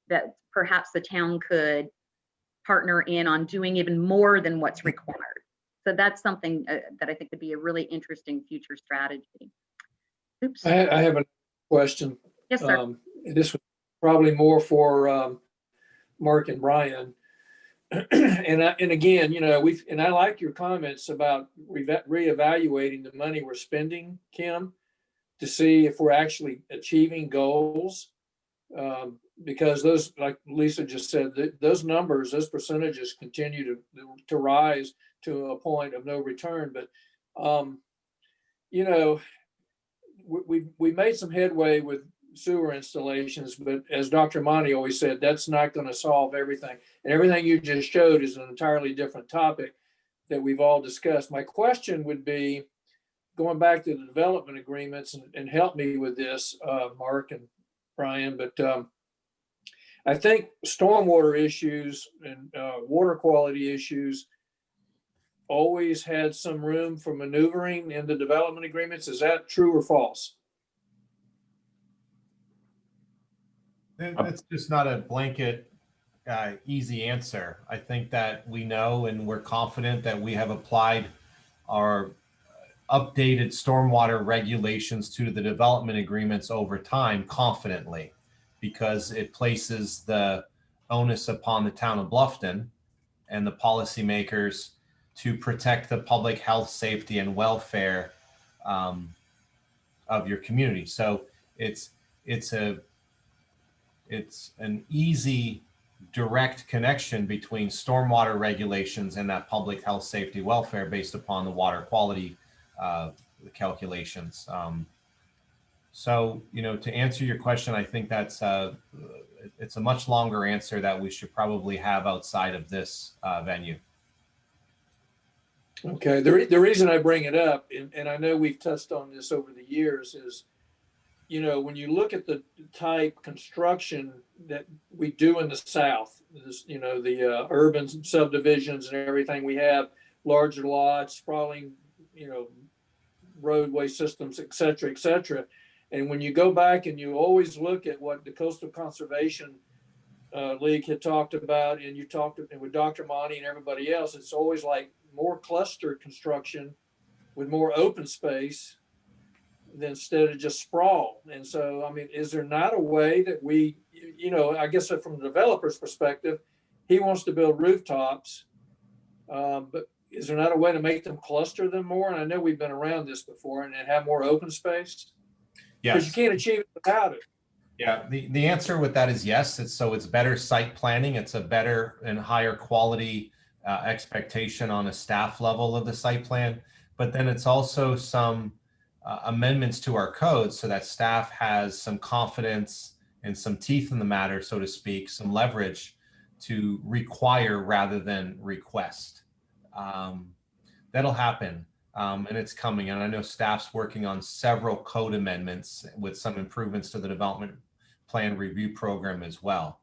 that perhaps the town could partner in on doing even more than what's required. So that's something that I think would be a really interesting future strategy. Oops. I have a question. Yes, sir. This was probably more for Mark and Brian. And again, you know, I like your comments about reevaluating the money we're spending, Kim, to see if we're actually achieving goals. Because those, like Lisa just said, those numbers, those percentages continue to rise to a point of no return. But you know, we made some headway with sewer installations, but as Dr. Monty always said, that's not going to solve everything. And everything you just showed is an entirely different topic that we've all discussed. My question would be, going back to the development agreements, and help me with this, Mark and Brian, but I think stormwater issues and water quality issues always had some room for maneuvering in the development agreements. Is that true or false? It's just not a blanket, easy answer. I think that we know and we're confident that we have applied our updated stormwater regulations to the development agreements over time confidently, because it places the onus upon the town of Bluffton and the policymakers to protect the public health, safety, and welfare of your community. So it's an easy, direct connection between stormwater regulations and that public health, safety, welfare based upon the water quality calculations. So, you know, to answer your question, I think that's it's a much longer answer that we should probably have outside of this venue. Okay, the reason I bring it up, and I know we've touched on this over the years, is, you know, when you look at the type construction that we do in the South, you know, the urban subdivisions and everything, we have larger lots, sprawling, you know, roadway systems, et cetera, et cetera. And when you go back and you always look at what the Coastal Conservation League had talked about, and you talked with Dr. Monty and everybody else, it's always like more clustered construction with more open space instead of just sprawl. And so, I mean, is there not a way that we, you know, I guess from the developer's perspective, he wants to build rooftops, but is there not a way to make them cluster them more? And I know we've been around this before, and have more open space. Because you can't achieve it without it. Yeah, the answer with that is yes. It's better site planning. It's a better and higher quality expectation on a staff level of the site plan. But then it's also some amendments to our code so that staff has some confidence and some teeth in the matter, so to speak, some leverage to require rather than request. That'll happen. And it's coming. And I know staff's working on several code amendments with some improvements to the development plan review program as well.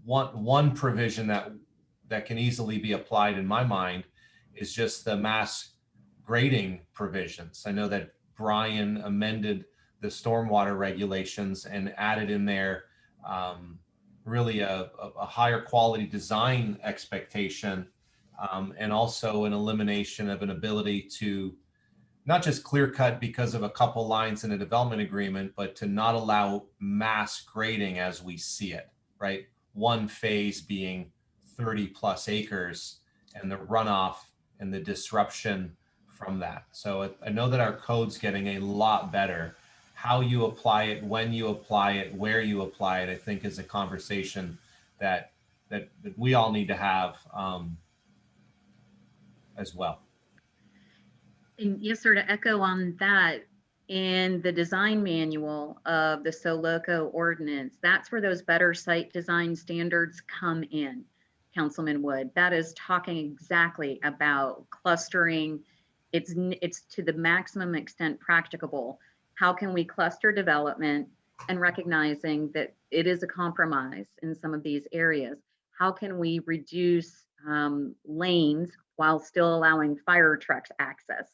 One provision that can easily be applied in my mind is just the mass grading provisions. I know that Brian amended the stormwater regulations and added in there really a higher quality design expectation, and also an elimination of an ability to not just clear cut because of a couple lines in a development agreement, but to not allow mass grading as we see it, right? One phase being 30 plus acres and the runoff and the disruption from that. So I know that our code's getting a lot better. How you apply it, when you apply it, where you apply it, I think is a conversation that we all need to have as well. And yes, sir, to echo on that, in the design manual of the SoLoco ordinance, that's where those better site design standards come in, Councilman Wood. That is talking exactly about clustering. It's to the maximum extent practicable. How can we cluster development and recognizing that it is a compromise in some of these areas? How can we reduce lanes while still allowing fire trucks access?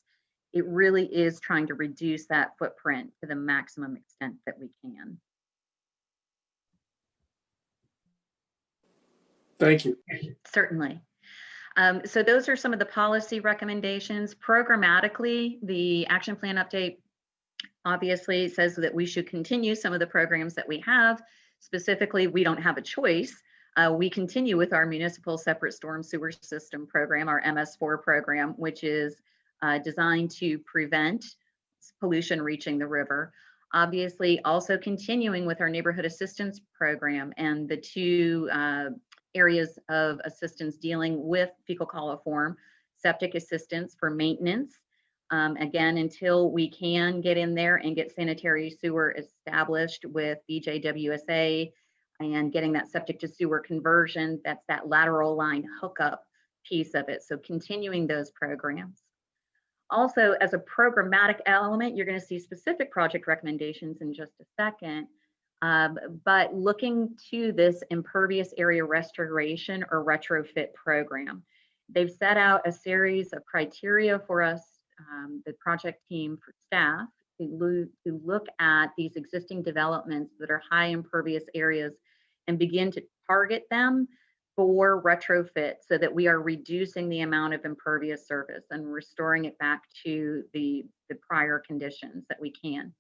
It really is trying to reduce that footprint to the maximum extent that we can. Thank you. Certainly. So those are some of the policy recommendations. Programmatically, the action plan update obviously says that we should continue some of the programs that we have. Specifically, we don't have a choice. We continue with our municipal separate storm sewer system program, our MS4 program, which is designed to prevent pollution reaching the river. Obviously, also continuing with our neighborhood assistance program and the two areas of assistance dealing with fecal coliform, septic assistance for maintenance. Again, until we can get in there and get sanitary sewer established with BJWSA and getting that septic to sewer conversion, that's that lateral line hookup piece of it. So continuing those programs. Also, as a programmatic element, you're going to see specific project recommendations in just a second, but looking to this impervious area restoration or retrofit program. They've set out a series of criteria for us, the project team for staff, to look at these existing developments that are high impervious areas and begin to target them for retrofit so that we are reducing the amount of impervious surface and restoring it back to the prior conditions that we can.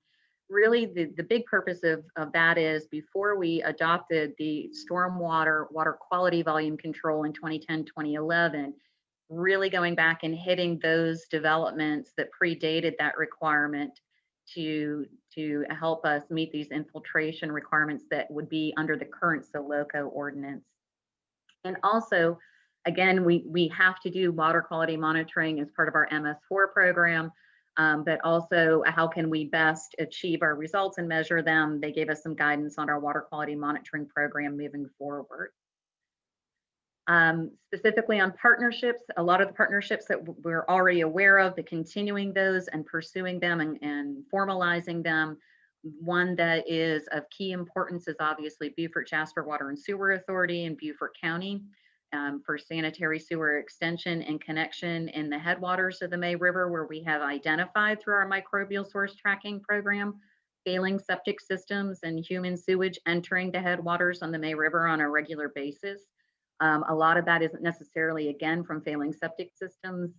Really, the big purpose of that is before we adopted the stormwater water quality volume control in 2010, 2011, really going back and hitting those developments that predated that requirement to help us meet these infiltration requirements that would be under the current SoLoco ordinance. And also, again, we have to do water quality monitoring as part of our MS4 program, but also how can we best achieve our results and measure them? They gave us some guidance on our water quality monitoring program moving forward. Specifically on partnerships, a lot of the partnerships that we're already aware of, the continuing those and pursuing them and formalizing them. One that is of key importance is obviously Beaufort Jasper Water and Sewer Authority in Beaufort County for sanitary sewer extension and connection in the headwaters of the May River, where we have identified through our microbial source tracking program failing septic systems and human sewage entering the headwaters on the May River on a regular basis. A lot of that isn't necessarily, again, from failing septic systems,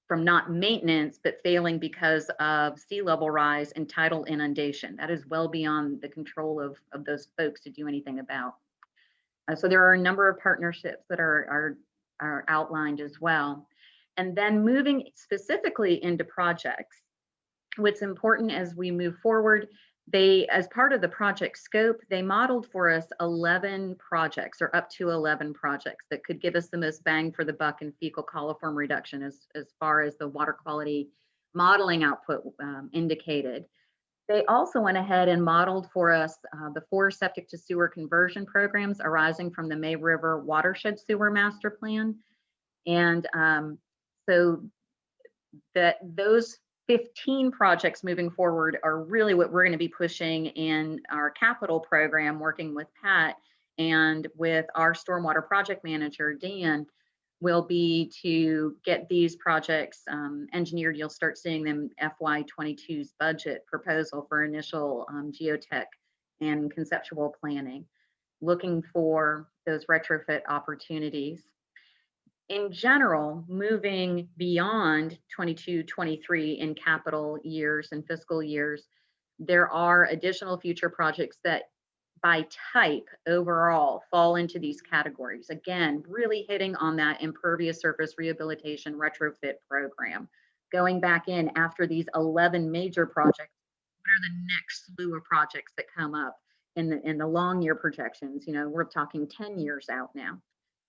from not maintenance, but failing because of sea level rise and tidal inundation. That is well beyond the control of those folks to do anything about. So there are a number of partnerships that are outlined as well. And then moving specifically into projects, what's important as we move forward, as part of the project scope, they modeled for us 11 projects or up to 11 projects that could give us the most bang for the buck in fecal coliform reduction as far as the water quality modeling output indicated. They also went ahead and modeled for us the 4 septic to sewer conversion programs arising from the May River Watershed Sewer Master Plan. And so that those 15 projects moving forward are really what we're going to be pushing in our capital program, working with Pat and with our stormwater project manager, Dan, will be to get these projects engineered. You'll start seeing them FY22's budget proposal for initial geotech and conceptual planning, looking for those retrofit opportunities. In general, moving beyond 22, 23 in capital years and fiscal years, there are additional future projects that by type overall fall into these categories. Again, really hitting on that impervious surface rehabilitation retrofit program. Going back in after these 11 major projects, what are the next slew of projects that come up in the long year projections? You know, we're talking 10 years out now.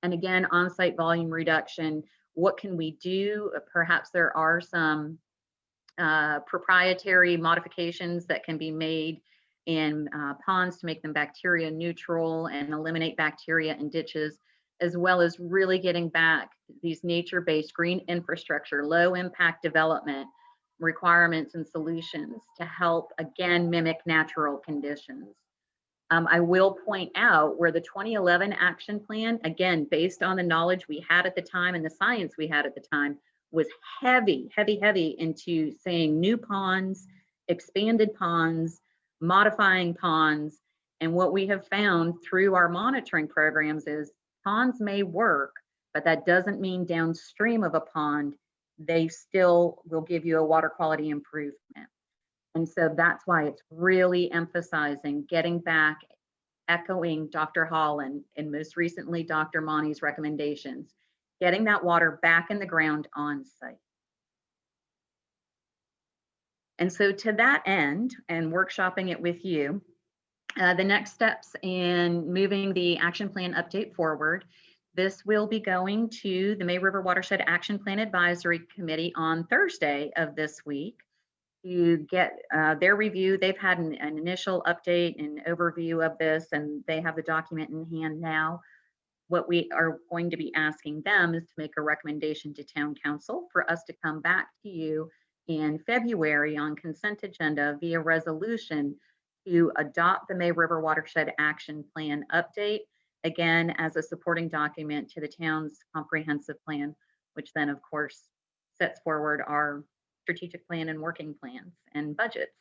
And again, on-site volume reduction, what can we do? Perhaps there are some proprietary modifications that can be made in ponds to make them bacteria neutral and eliminate bacteria in ditches, as well as really getting back these nature-based green infrastructure, low impact development requirements and solutions to help again mimic natural conditions. I will point out where the 2011 action plan, again, based on the knowledge we had at the time and the science we had at the time, was heavy into saying new ponds, expanded ponds, modifying ponds. And what we have found through our monitoring programs is ponds may work, but that doesn't mean downstream of a pond, they still will give you a water quality improvement. And so that's why it's really emphasizing getting back, echoing Dr. Holland and most recently Dr. Monty's recommendations, getting that water back in the ground on site. And so to that end, and workshopping it with you, the next steps in moving the action plan update forward, this will be going to the May River Watershed Action Plan Advisory Committee on Thursday of this week to get their review. They've had an initial update and overview of this, and they have the document in hand now. What we are going to be asking them is to make a recommendation to Town Council for us to come back to you in February on consent agenda via resolution to adopt the May River Watershed Action Plan update, again, as a supporting document to the town's comprehensive plan, which then, of course, sets forward our strategic plan and working plans and budgets.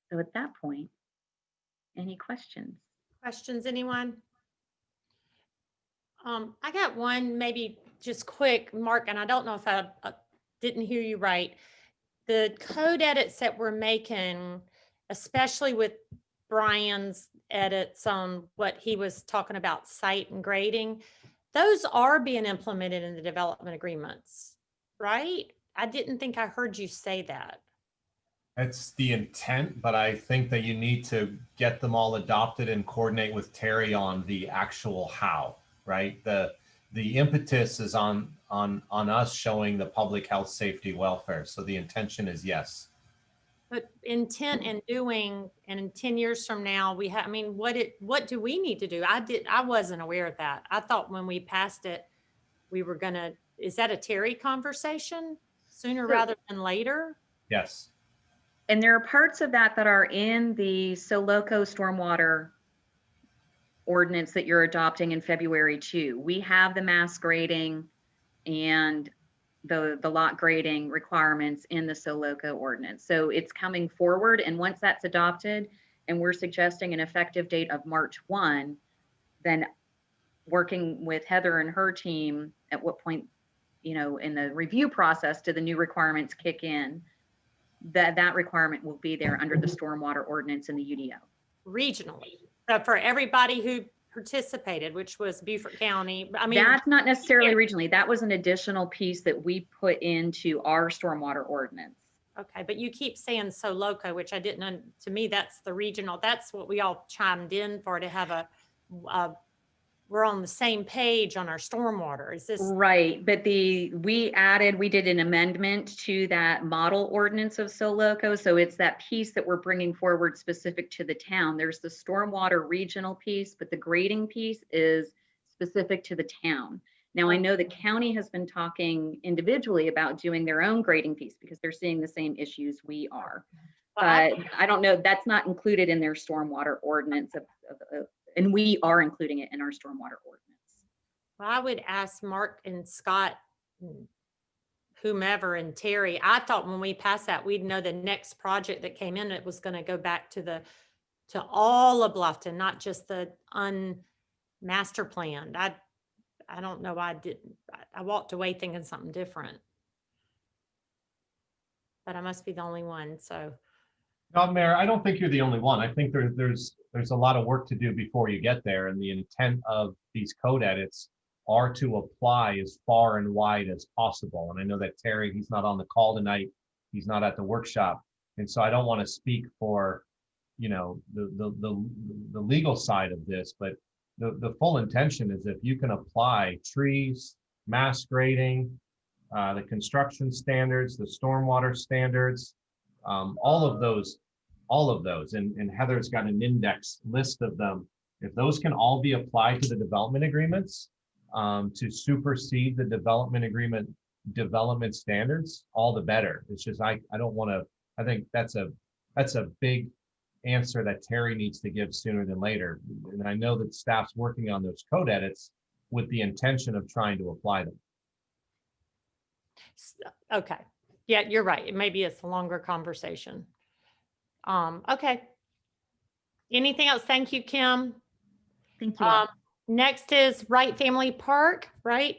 So at that point, any questions? Questions, anyone? I got one, maybe just quick, Mark, and I don't know if I didn't hear you right. The code edits that we're making, especially with Brian's edits on what he was talking about site and grading, those are being implemented in the development agreements, right? I didn't think I heard you say that. That's the intent, but I think that you need to get them all adopted and coordinate with Terry on the actual how, right? The impetus is on us showing the public health, safety, welfare. So the intention is yes. But intent and doing, and in 10 years from now, we have, I mean, what do we need to do? I wasn't aware of that. I thought when we passed it, we were gonna, is that a Terry conversation sooner rather than later? Yes. And there are parts of that that are in the Soloco stormwater ordinance that you're adopting in February too. We have the mass grading and the lot grading requirements in the Soloco ordinance. So it's coming forward, and once that's adopted, and we're suggesting an effective date of March 1, then working with Heather and her team, at what point, you know, in the review process do the new requirements kick in, that requirement will be there under the stormwater ordinance in the UDO. Regionally, for everybody who participated, which was Beaufort County. I mean, That's not necessarily regionally. That was an additional piece that we put into our stormwater ordinance. okay, but you keep saying Soloco, which I didn't, to me, that's the regional, that's what we all chimed in for, to have we're on the same page on our stormwater. Is this Right, but we did an amendment to that model ordinance of Soloco. So it's that piece that we're bringing forward specific to the town. There's the stormwater regional piece, but the grading piece is specific to the town. Now, I know the county has been talking individually about doing their own grading piece because they're seeing the same issues we are. But I don't know, that's not included in their stormwater ordinance and we are including it in our stormwater ordinance. Well, I would ask Mark and Scott, whomever, and Terry. I thought when we passed that, we'd know the next project that came in, it was going to go back to all of Bluffton, not just the unmaster planned. I don't know why I didn't, I walked away thinking something different. But I must be the only one, so. No, Mayor, I don't think you're the only one. I think there's a lot of work to do before you get there, and the intent of these code edits are to apply as far and wide as possible. And I know that Terry, he's not on the call tonight, he's not at the workshop, and so I don't want to speak for, you know, the legal side of this, but the full intention is if you can apply trees, mass grading, the construction standards, the stormwater standards, all of those, and Heather's got an index list of them. If those can all be applied to the development agreements, to supersede the development agreement development standards, all the better. It's just, I don't want to, I think that's a big answer that Terry needs to give sooner than later. And I know that staff's working on those code edits with the intention of trying to apply them. Okay, yeah, you're right. Maybe it's a longer conversation. Okay. Anything else? Thank you, Kim. Thank you. all. Next is Wright Family Park, right?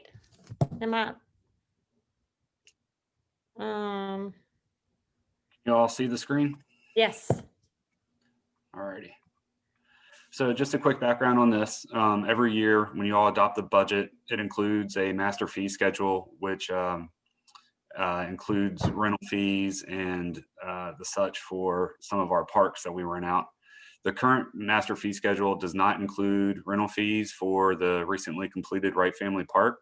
Am I? You all see the screen? Yes. Alrighty. So just a quick background on this. Every year when you all adopt the budget, it includes a master fee schedule, which includes rental fees and the such for some of our parks that we rent out. The current master fee schedule does not include rental fees for the recently completed Wright Family Park.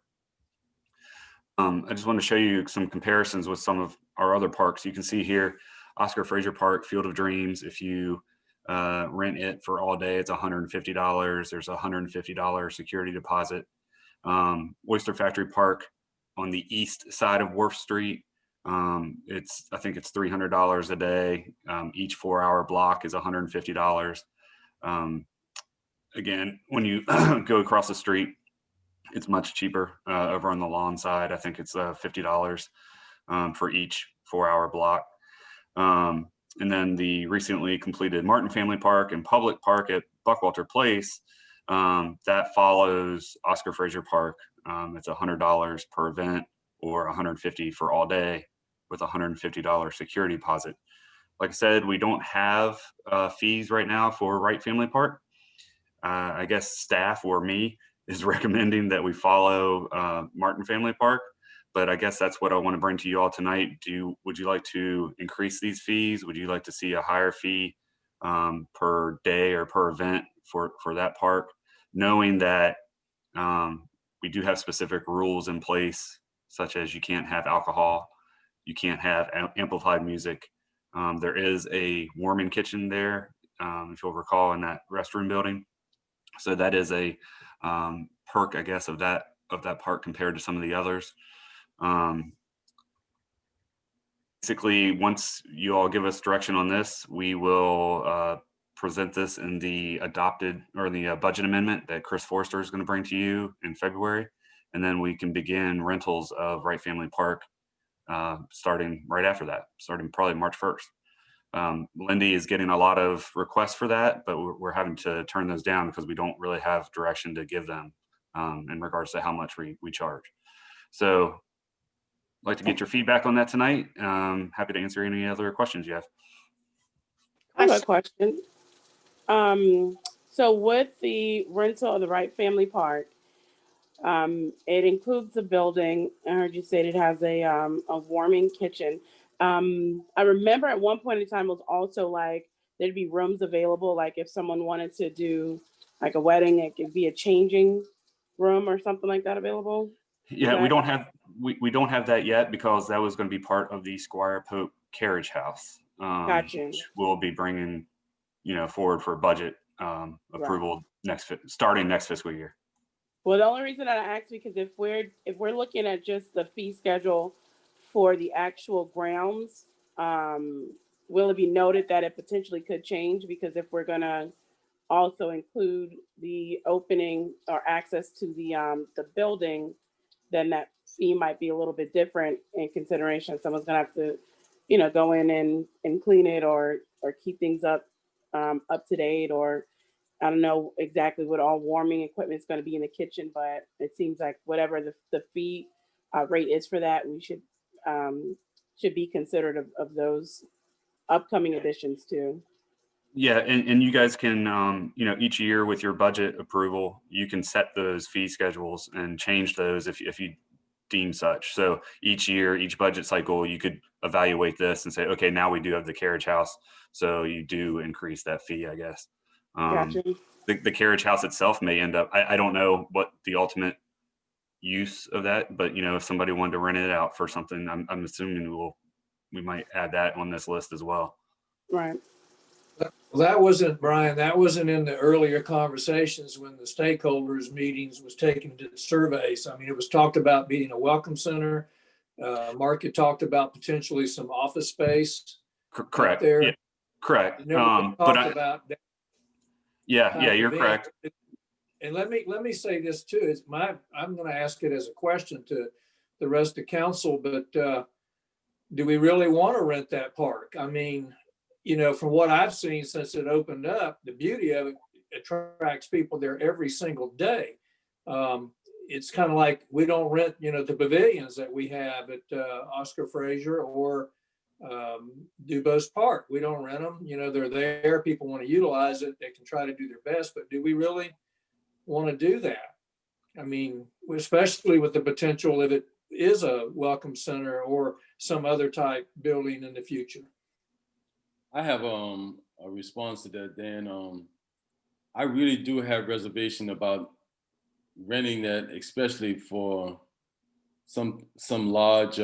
I just want to show you some comparisons with some of our other parks. You can see here, Oscar Fraser Park, Field of Dreams. If you rent it for all day, it's $150. There's a $150 security deposit. Oyster Factory Park on the east side of Wharf Street, I think it's $300 a day. Each 4-hour block is $150. Again, when you go across the street, it's much cheaper over on the lawn side. I think it's $50 for each 4-hour block. And then the recently completed Martin Family Park and Public Park at Buckwalter Place, that follows Oscar Fraser Park. It's $100 per event or $150 for all day with a $150 security deposit. Like I said, we don't have fees right now for Wright Family Park. I guess staff or me is recommending that we follow Martin Family Park, but I guess that's what I want to bring to you all tonight. Would you like to increase these fees? Would you like to see a higher fee per day or per event for that park, knowing that we do have specific rules in place, such as you can't have alcohol, you can't have amplified music. There is a warming kitchen there, if you'll recall, in that restroom building. So that is a perk, I guess, of that park compared to some of the others. Basically, once you all give us direction on this, we will present this in the adopted or the budget amendment that Chris Forster is going to bring to you in February. And then we can begin rentals of Wright Family Park starting right after that, starting probably March 1st. Lindy is getting a lot of requests for that, but we're having to turn those down because we don't really have direction to give them in regards to how much we charge. So I'd like to get your feedback on that tonight. Happy to answer any other questions you have. I have a question. So with the rental of the Wright Family Park, it includes the building. I heard you say it has a warming kitchen. I remember at one point in time it was also like there'd be rooms available, like if someone wanted to do like a wedding, it could be a changing room or something like that available. Yeah, we don't have that yet because that was going to be part of the Squire Pope Carriage House. Gotcha. Which we'll be bringing, forward for budget approval starting next fiscal year. Well, the only reason that I asked, because if we're looking at just the fee schedule for the actual grounds, will it be noted that it potentially could change? Because if we're gonna also include the opening or access to the building, then that fee might be a little bit different in consideration. Someone's gonna have to, go in and clean it or keep things up to date, or I don't know exactly what all warming equipment is going to be in the kitchen, but it seems like whatever the fee rate is for that, we should be considerate of those upcoming additions too. Yeah, and you guys can, each year with your budget approval, you can set those fee schedules and change those if you deem such. So each year, each budget cycle, you could evaluate this and say, okay, now we do have the carriage house, so you do increase that fee, I guess. Gotcha. The carriage house itself may end up, I don't know what the ultimate use of that, but if somebody wanted to rent it out for something, I'm assuming we might add that on this list as well. Right. Well, that wasn't, Brian, that wasn't in the earlier conversations when the stakeholders meetings was taken to the surveys. I mean, it was talked about being a welcome center. Mark had talked about potentially some office space. Correct. There. Yeah, correct. It never been But talked about that yeah, kind of you're event. correct. And let me say this too, I'm going to ask it as a question to the rest of council, but do we really want to rent that park? I mean, from what I've seen since it opened up, the beauty of it attracts people there every single day. It's kind of like we don't rent, the pavilions that we have at Oscar Fraser or Dubose Park. We don't rent them. They're there. People want to utilize it. They can try to do their best, but do we really want to do that? I mean, especially with the potential if it is a welcome center or some other type building in the future. I have a response to that, Dan. I really do have reservation about renting that, especially for some large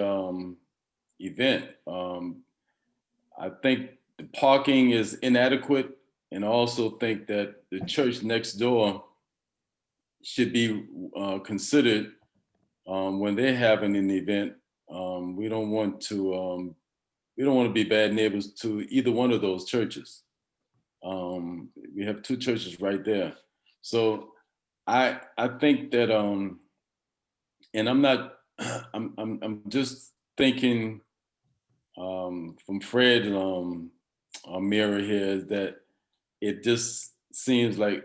event. I think the parking is inadequate, and I also think that the church next door should be considered when they're having an event. We don't want to be bad neighbors to either one of those churches. We have two churches right there. So I think that, and I'm just thinking from Fred mirror here, that it just seems like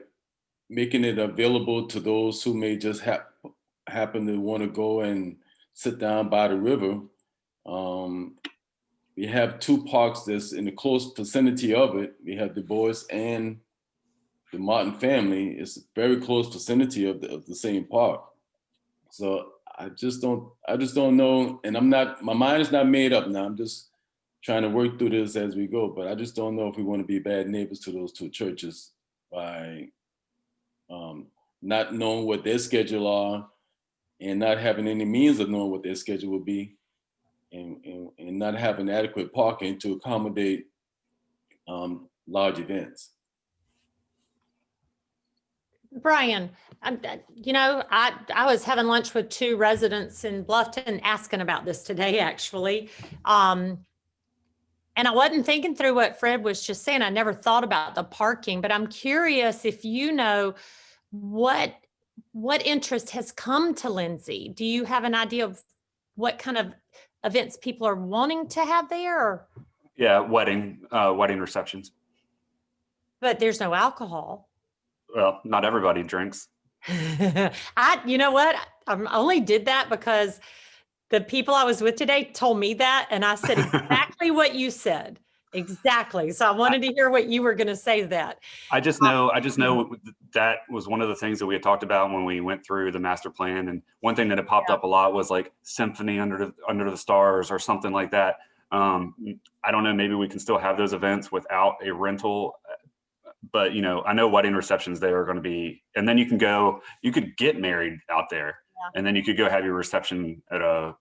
making it available to those who may just happen to want to go and sit down by the river. We have two parks that's in the close vicinity of it. We have Du Bois and the Martin family. It's a very close vicinity of the same park. So I just don't know. And my mind is not made up now. I'm just trying to work through this as we go, but I just don't know if we want to be bad neighbors to those two churches by not knowing what their schedule are and not having any means of knowing what their schedule will be, and not having adequate parking to accommodate large events. Brian, I was having lunch with two residents in Bluffton asking about this today, actually. And I wasn't thinking through what Fred was just saying. I never thought about the parking, but I'm curious if what interest has come to Lindsay. Do you have an idea of what kind of events people are wanting to have there? Or? Yeah, wedding receptions. But there's no alcohol. Well, not everybody drinks. You know what? I only did that because the people I was with today told me that, and I said exactly what you said. Exactly. So I wanted to hear what you were going to say to that. I just know that was one of the things that we had talked about when we went through the master plan. And one thing that had popped up a lot was like Symphony under the Stars or something like that. I don't know, maybe we can still have those events without a rental, but I know wedding receptions there are going to be, and then you could get married out there, and then you could go have your reception at a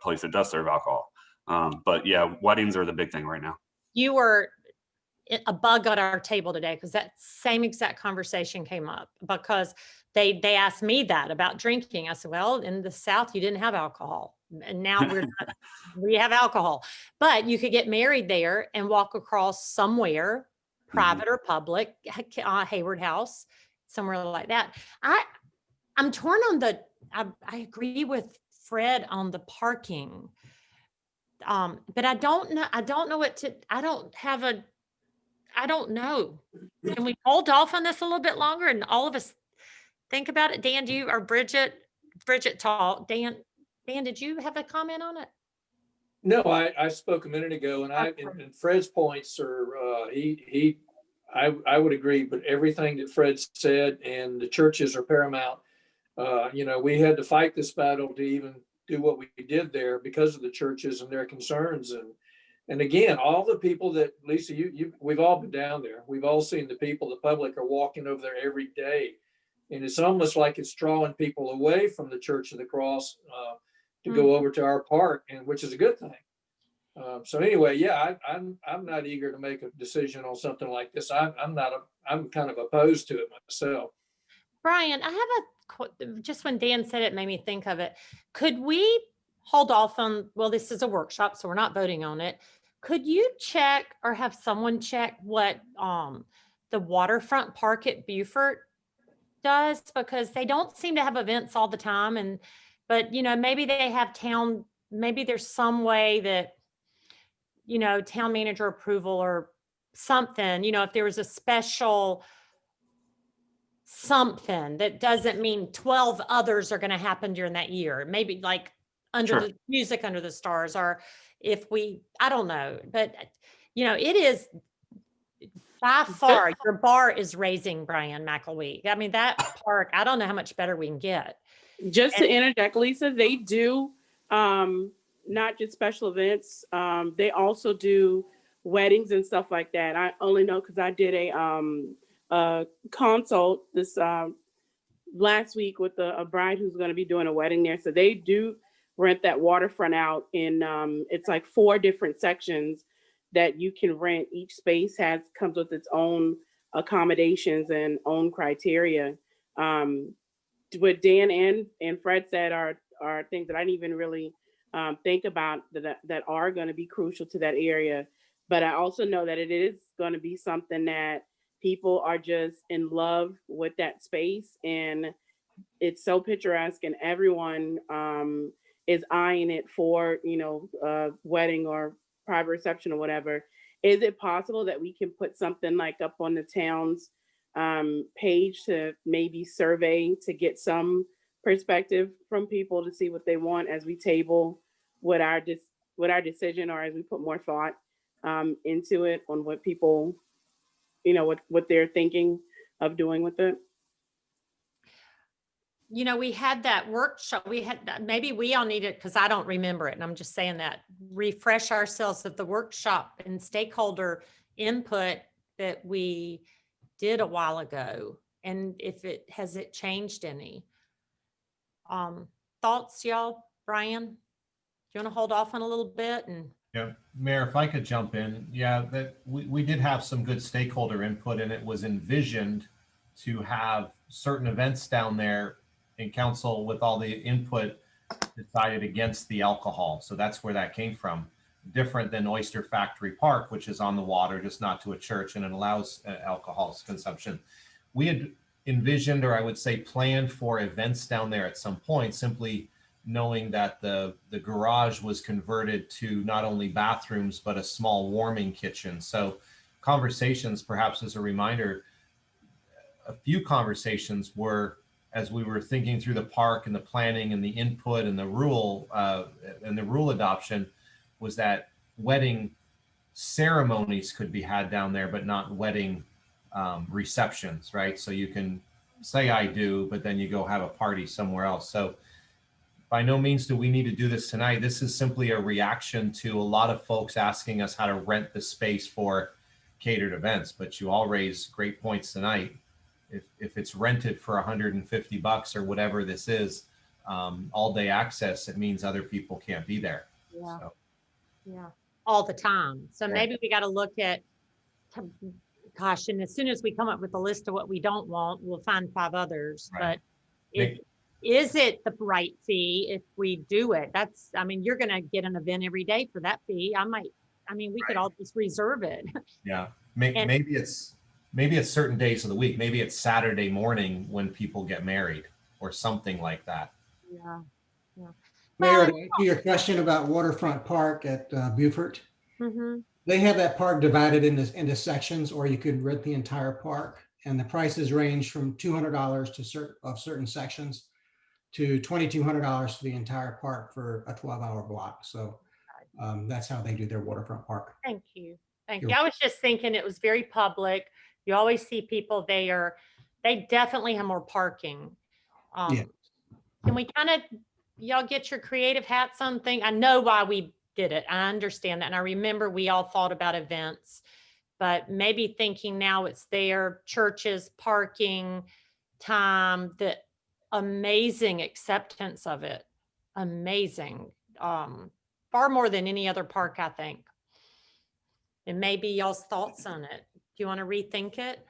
place that does serve alcohol. But yeah, weddings are the big thing right now. You were a bug on our table today because that same exact conversation came up, because they asked me that about drinking. I said, well, in the South, you didn't have alcohol. And now we have alcohol, but you could get married there and walk across somewhere, private or public, Hayward House, somewhere like that. I'm torn on I agree with Fred on the parking. But I don't know what to, I don't have I don't know. Can we hold off on this a little bit longer and all of us think about it? Dan, do you, or Bridget talk, Dan, did you have a comment on it? No, I spoke a minute ago and and Fred's points are, I would agree, but everything that Fred said, and the churches are paramount. We had to fight this battle to even do what we did there because of the churches and their concerns. And again, all the people that, Lisa, we've all been down there. We've all seen the people, the public are walking over there every day. And it's almost like it's drawing people away from the Church of the Cross to go over to our park, and which is a good thing. So anyway, yeah, I'm not eager to make a decision on something like this. I'm kind of opposed to it myself. Brian, I have just when Dan said it made me think of it. Could we hold off on, well, this is a workshop, so we're not voting on it. Could you check or have someone check what the waterfront park at Beaufort does? Because they don't seem to have events all the time. But maybe they have maybe there's some way that, town manager approval or something, if there was a special something that doesn't mean 12 others are going to happen during that year. Maybe like Sure. the music under the stars, or I don't know, but it is by far your bar is raising, Brian McElwee. I mean, that park, I don't know how much better we can get. Just to interject, Lisa, they do not just special events. They also do weddings and stuff like that. I only know because I did a consult this last week with a bride who's going to be doing a wedding there. So they do rent that waterfront out in it's like 4 different sections that you can rent. Each space comes with its own accommodations and own criteria. What Dan and Fred said are things that I didn't even really think about that are going to be crucial to that area. But I also know that it is going to be something that people are just in love with that space, and it's so picturesque, and everyone is eyeing it for, wedding or private reception or whatever. Is it possible that we can put something like up on the town's page to maybe survey to get some perspective from people to see what they want as we table what our decision, or as we put more thought into it on what people, what they're thinking of doing with it? We had that workshop, maybe we all need it, because I don't remember it. And I'm just saying that, refresh ourselves of the workshop and stakeholder input that we did a while ago. And if has it changed any? Thoughts, y'all? Brian, do you want to hold off on a little bit? And Yeah, Mayor, if I could jump in. Yeah, that we did have some good stakeholder input, and it was envisioned to have certain events down there, in council with all the input decided against the alcohol. So that's where that came from. Different than Oyster Factory Park, which is on the water, just not to a church, and it allows alcohol consumption. We had envisioned, or I would say planned for events down there at some point, simply knowing that the garage was converted to not only bathrooms, but a small warming kitchen. So conversations, perhaps as a reminder, a few conversations were, as we were thinking through the park and the planning and the input and the rule adoption, was that wedding ceremonies could be had down there, but not wedding receptions, right? So you can say I do, but then you go have a party somewhere else. So by no means do we need to do this tonight. This is simply a reaction to a lot of folks asking us how to rent the space for catered events, but you all raise great points tonight. If it's rented for $150 or whatever this is, all day access, it means other people can't be there. yeah, So, yeah, all the time. So Yeah. maybe we got to look at, gosh, and as soon as we come up with a list of what we don't want, we'll find 5 others. Right. But is it the right fee if we do it? You're going to get an event every day for that fee. We could all just reserve it. yeah, And- maybe it's certain days of the week. Maybe it's Saturday morning when people get married or something like that. Yeah. Mayor, to answer your question about Waterfront Park at Beaufort, Mm-hmm. They have that park divided into sections, or you could rent the entire park. And the prices range from $200 to certain sections to $2,200 for the entire park for a 12-hour block. So that's how they do their waterfront park. Thank you. Thank You're you. I was just thinking it was very public. You always see people there. They definitely have more parking. Yeah. Can we kind of, y'all get your creative hats on thing? I know why we did it. I understand that. And I remember we all thought about events, but maybe thinking now it's there, churches, parking, time, the amazing acceptance of it. Amazing. Far more than any other park, I think. And maybe y'all's thoughts on it. Do you want to rethink it?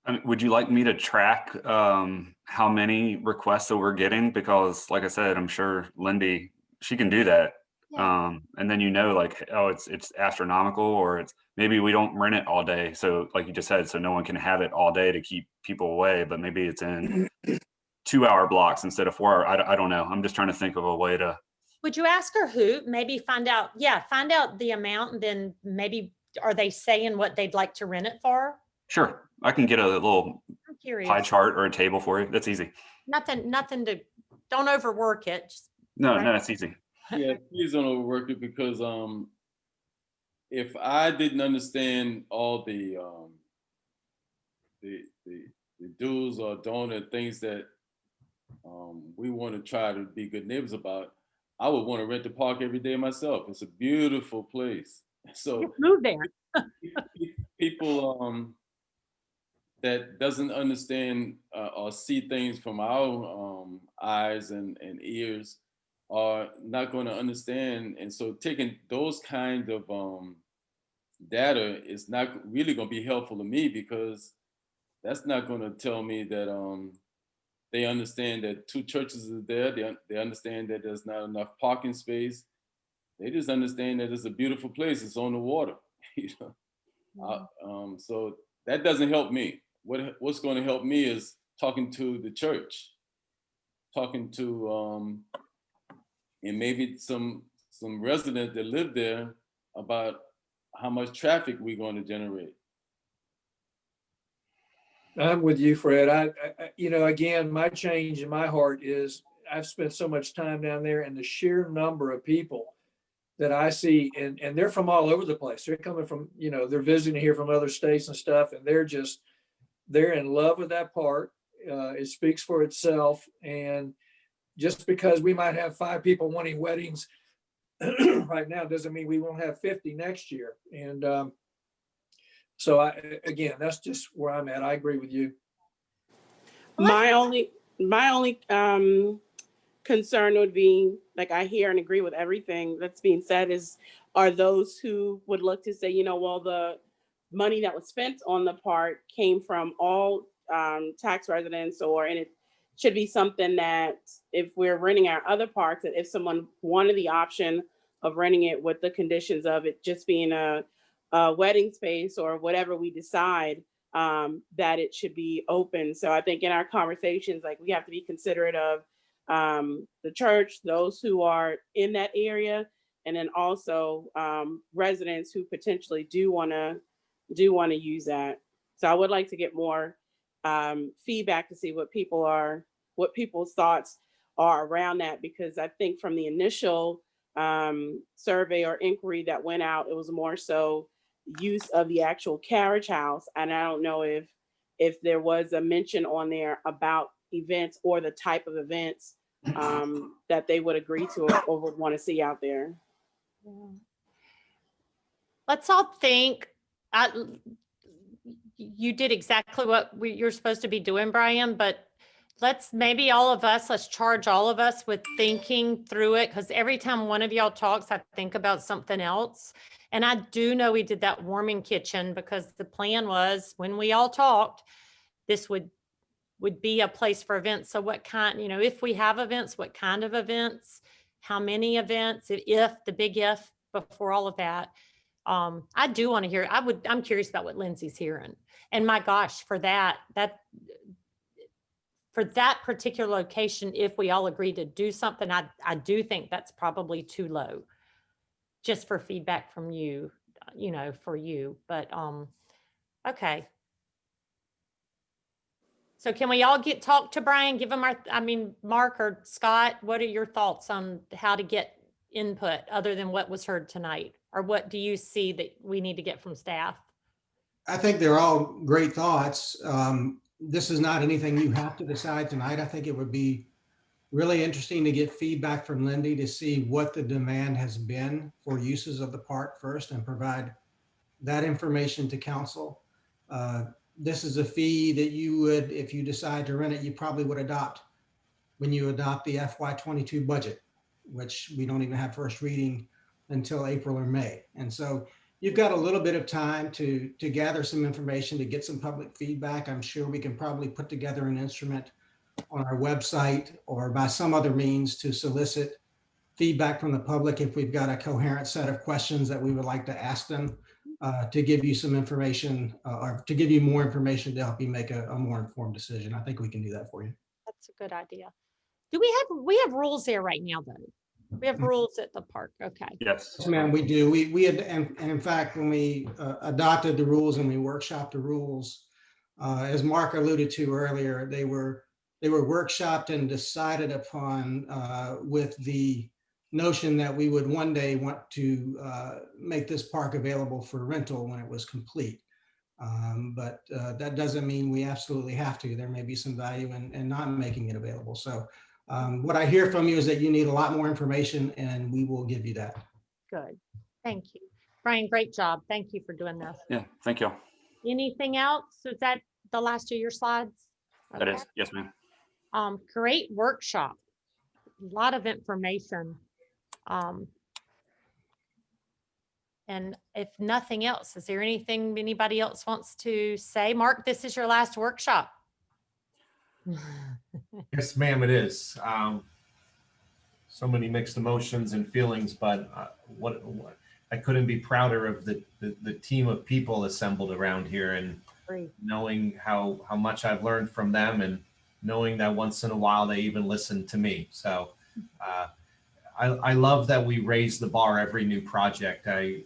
I mean, would you like me to track how many requests that we're getting? Because like I said, I'm sure Lindy, she can do that. Yeah. And then like, oh, it's astronomical, or it's maybe we don't rent it all day. So like you just said, so no one can have it all day to keep people away, but maybe it's in 2-hour blocks instead of 4 hour. I don't know. I'm just trying to think of a way to. Would you ask her who? Maybe find out the amount, and then maybe are they saying what they'd like to rent it for? Sure, I can get a little I'm curious. pie chart or a table for you. That's easy. Nothing to, don't overwork it. Just, No, Right. no, it's easy. Yeah, please don't overwork it, because if I didn't understand all the do's or don't, and things that we want to try to be good neighbors about, I would want to rent the park every day myself. It's a beautiful place. So just move there. people that doesn't understand or see things from our eyes and ears are not going to understand. And so taking those kind of data is not really going to be helpful to me, because that's not going to tell me that they understand that 2 churches are there. They understand that there's not enough parking space. They just understand that it's a beautiful place. It's on the water. You know? So that doesn't help me. What's going to help me is talking to the church, talking to and maybe some residents that live there about how much traffic we're going to generate. I'm with you, Fred. I again, my change in my heart is I've spent so much time down there, and the sheer number of people that I see, and they're from all over the place. They're coming from, they're visiting here from other states and stuff, and they're in love with that park. It speaks for itself. And just because we might have 5 people wanting weddings right now doesn't mean we won't have 50 next year. And so again, that's just where I'm at. I agree with you. My only concern would be, like, I hear and agree with everything that's being said, are those who would look to say, well, the money that was spent on the park came from all tax residents, and it should be something that if we're renting our other parks, that if someone wanted the option of renting it with the conditions of it just being a wedding space or whatever we decide, that it should be open. So I think in our conversations, like, we have to be considerate of the church, those who are in that area, and then also residents who potentially do want to use that. So I would like to get more feedback to see what people's thoughts are around that, because I think from the initial survey or inquiry that went out, it was more so use of the actual carriage house. And I don't know if there was a mention on there about events or the type of events that they would agree to or would want to see out there. Yeah. Let's all think. You did exactly what you're supposed to be doing, Brian, but let's charge all of us with thinking through it, because every time one of y'all talks, I think about something else. And I do know we did that warming kitchen because the plan was, when we all talked, this would be a place for events. So what kind, if we have events, what kind of events, how many events, if the big if before all of that. I do want to hear, I'm curious about what Lindsay's hearing. And my gosh, for that particular location, if we all agree to do something, I do think that's probably too low. just for feedback from you, for you, but, okay. So can we all talk to Brian, give him Mark or Scott, what are your thoughts on how to get input other than what was heard tonight? Or what do you see that we need to get from staff? I think they're all great thoughts. This is not anything you have to decide tonight. I think it would be really interesting to get feedback from Lindy to see what the demand has been for uses of the park first and provide that information to council. This is a fee that you would, if you decide to rent it, you probably would adopt when you adopt the FY22 budget, which we don't even have first reading until April or May. And so you've got a little bit of time to gather some information, to get some public feedback. I'm sure we can probably put together an instrument on our website or by some other means to solicit feedback from the public if we've got a coherent set of questions that we would like to ask them, to give you some information or to give you more information to help you make a more informed decision. I think we can do that for you. That's a good idea. Do we have rules there right now though? We have rules at the park. Okay. Yes. Yes, ma'am, we do. We had, and in fact, when we adopted the rules and we workshopped the rules, as Mark alluded to earlier, they were workshopped and decided upon with the notion that we would one day want to make this park available for rental when it was complete. But that doesn't mean we absolutely have to. There may be some value in not making it available. So what I hear from you is that you need a lot more information and we will give you that. Good. Thank you. Brian, great job. Thank you for doing this. Yeah, thank you. Anything else? Is that the last of your slides? That Okay. is, yes, ma'am. Great workshop. A lot of information. And if nothing else, is there anything anybody else wants to say? Mark, this is your last workshop. Yes, ma'am, it is. So many mixed emotions and feelings, but what I couldn't be prouder of the team of people assembled around here, and Great. knowing how much I've learned from them, and knowing that once in a while they even listen to me. So I love that we raise the bar every new project. I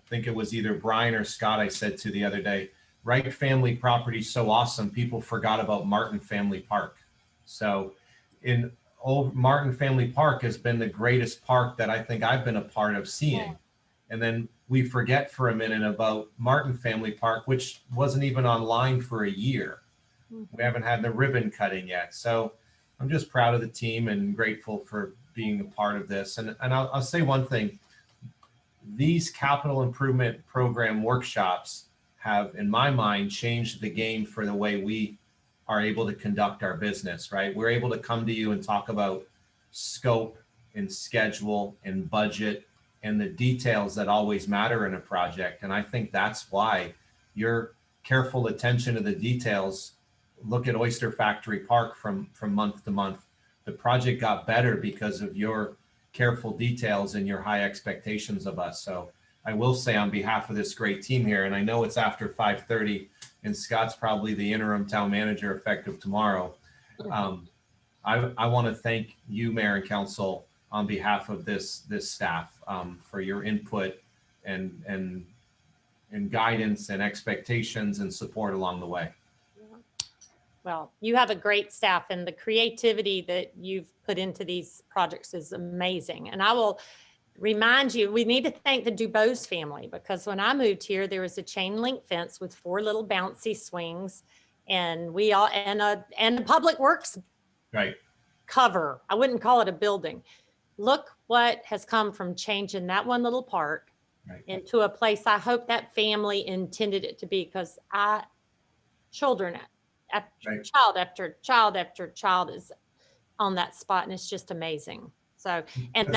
think it was either Brian or Scott I said to the other day, Wright Family Property is so awesome, people forgot about Martin Family Park. So old Martin Family Park has been the greatest park that I think I've been a part of seeing. And then we forget for a minute about Martin Family Park, which wasn't even online for a year. We haven't had the ribbon cutting yet. So I'm just proud of the team and grateful for being a part of this. And I'll say one thing, these capital improvement program workshops have, in my mind, changed the game for the way we are able to conduct our business, right? We're able to come to you and talk about scope and schedule and budget and the details that always matter in a project. And I think that's why your careful attention to the details. Look at Oyster Factory Park from month to month. The project got better because of your careful details and your high expectations of us. So I will say on behalf of this great team here, and I know it's after 5:30 and Scott's probably the interim town manager effective tomorrow. I want to thank you, Mayor and Council, on behalf of this staff for your input and guidance and expectations and support along the way. Well, you have a great staff, and the creativity that you've put into these projects is amazing. And I will remind you, we need to thank the Dubose family, because when I moved here, there was a chain link fence with 4 little bouncy swings, and and the public works Right. cover. I wouldn't call it a building. Look what has come from changing that one little park Right. into a place I hope that family intended it to be, because children Right. child after child after child is on that spot, and it's just amazing. So, and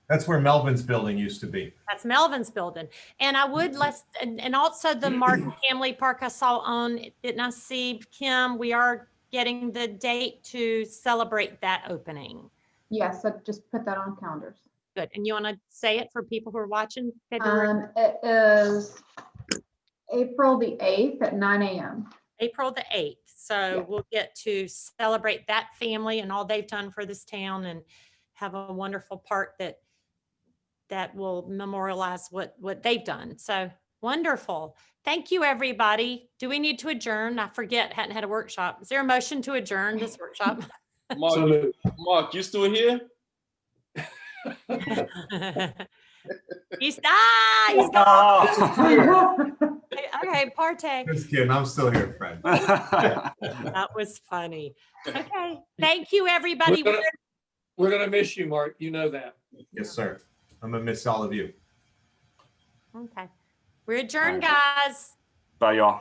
That's where Melvin's building used to be. that's Melvin's building. And I would and also the Martin Family Park I saw on, didn't I see, Kim, we are getting the date to celebrate that opening. Yes, so just put that on calendars. Good. And you want to say it for people who are watching February? It is April the 8th at 9 a.m. April the 8th. So Yeah. we'll get to celebrate that family and all they've done for this town, and have a wonderful park that that will memorialize what they've done. So wonderful. Thank you, everybody. Do we need to adjourn? I forget, hadn't had a workshop. Is there a motion to adjourn this workshop? Mark, So moved. Mark, you still here? He's gone. Okay, Partey. Just kidding. I'm still here, Fred. That was funny. Okay, thank you, everybody. We're gonna miss you, Mark. You know that. Yes, sir. I'm gonna miss all of you. Okay, we're adjourned, guys. Bye, y'all.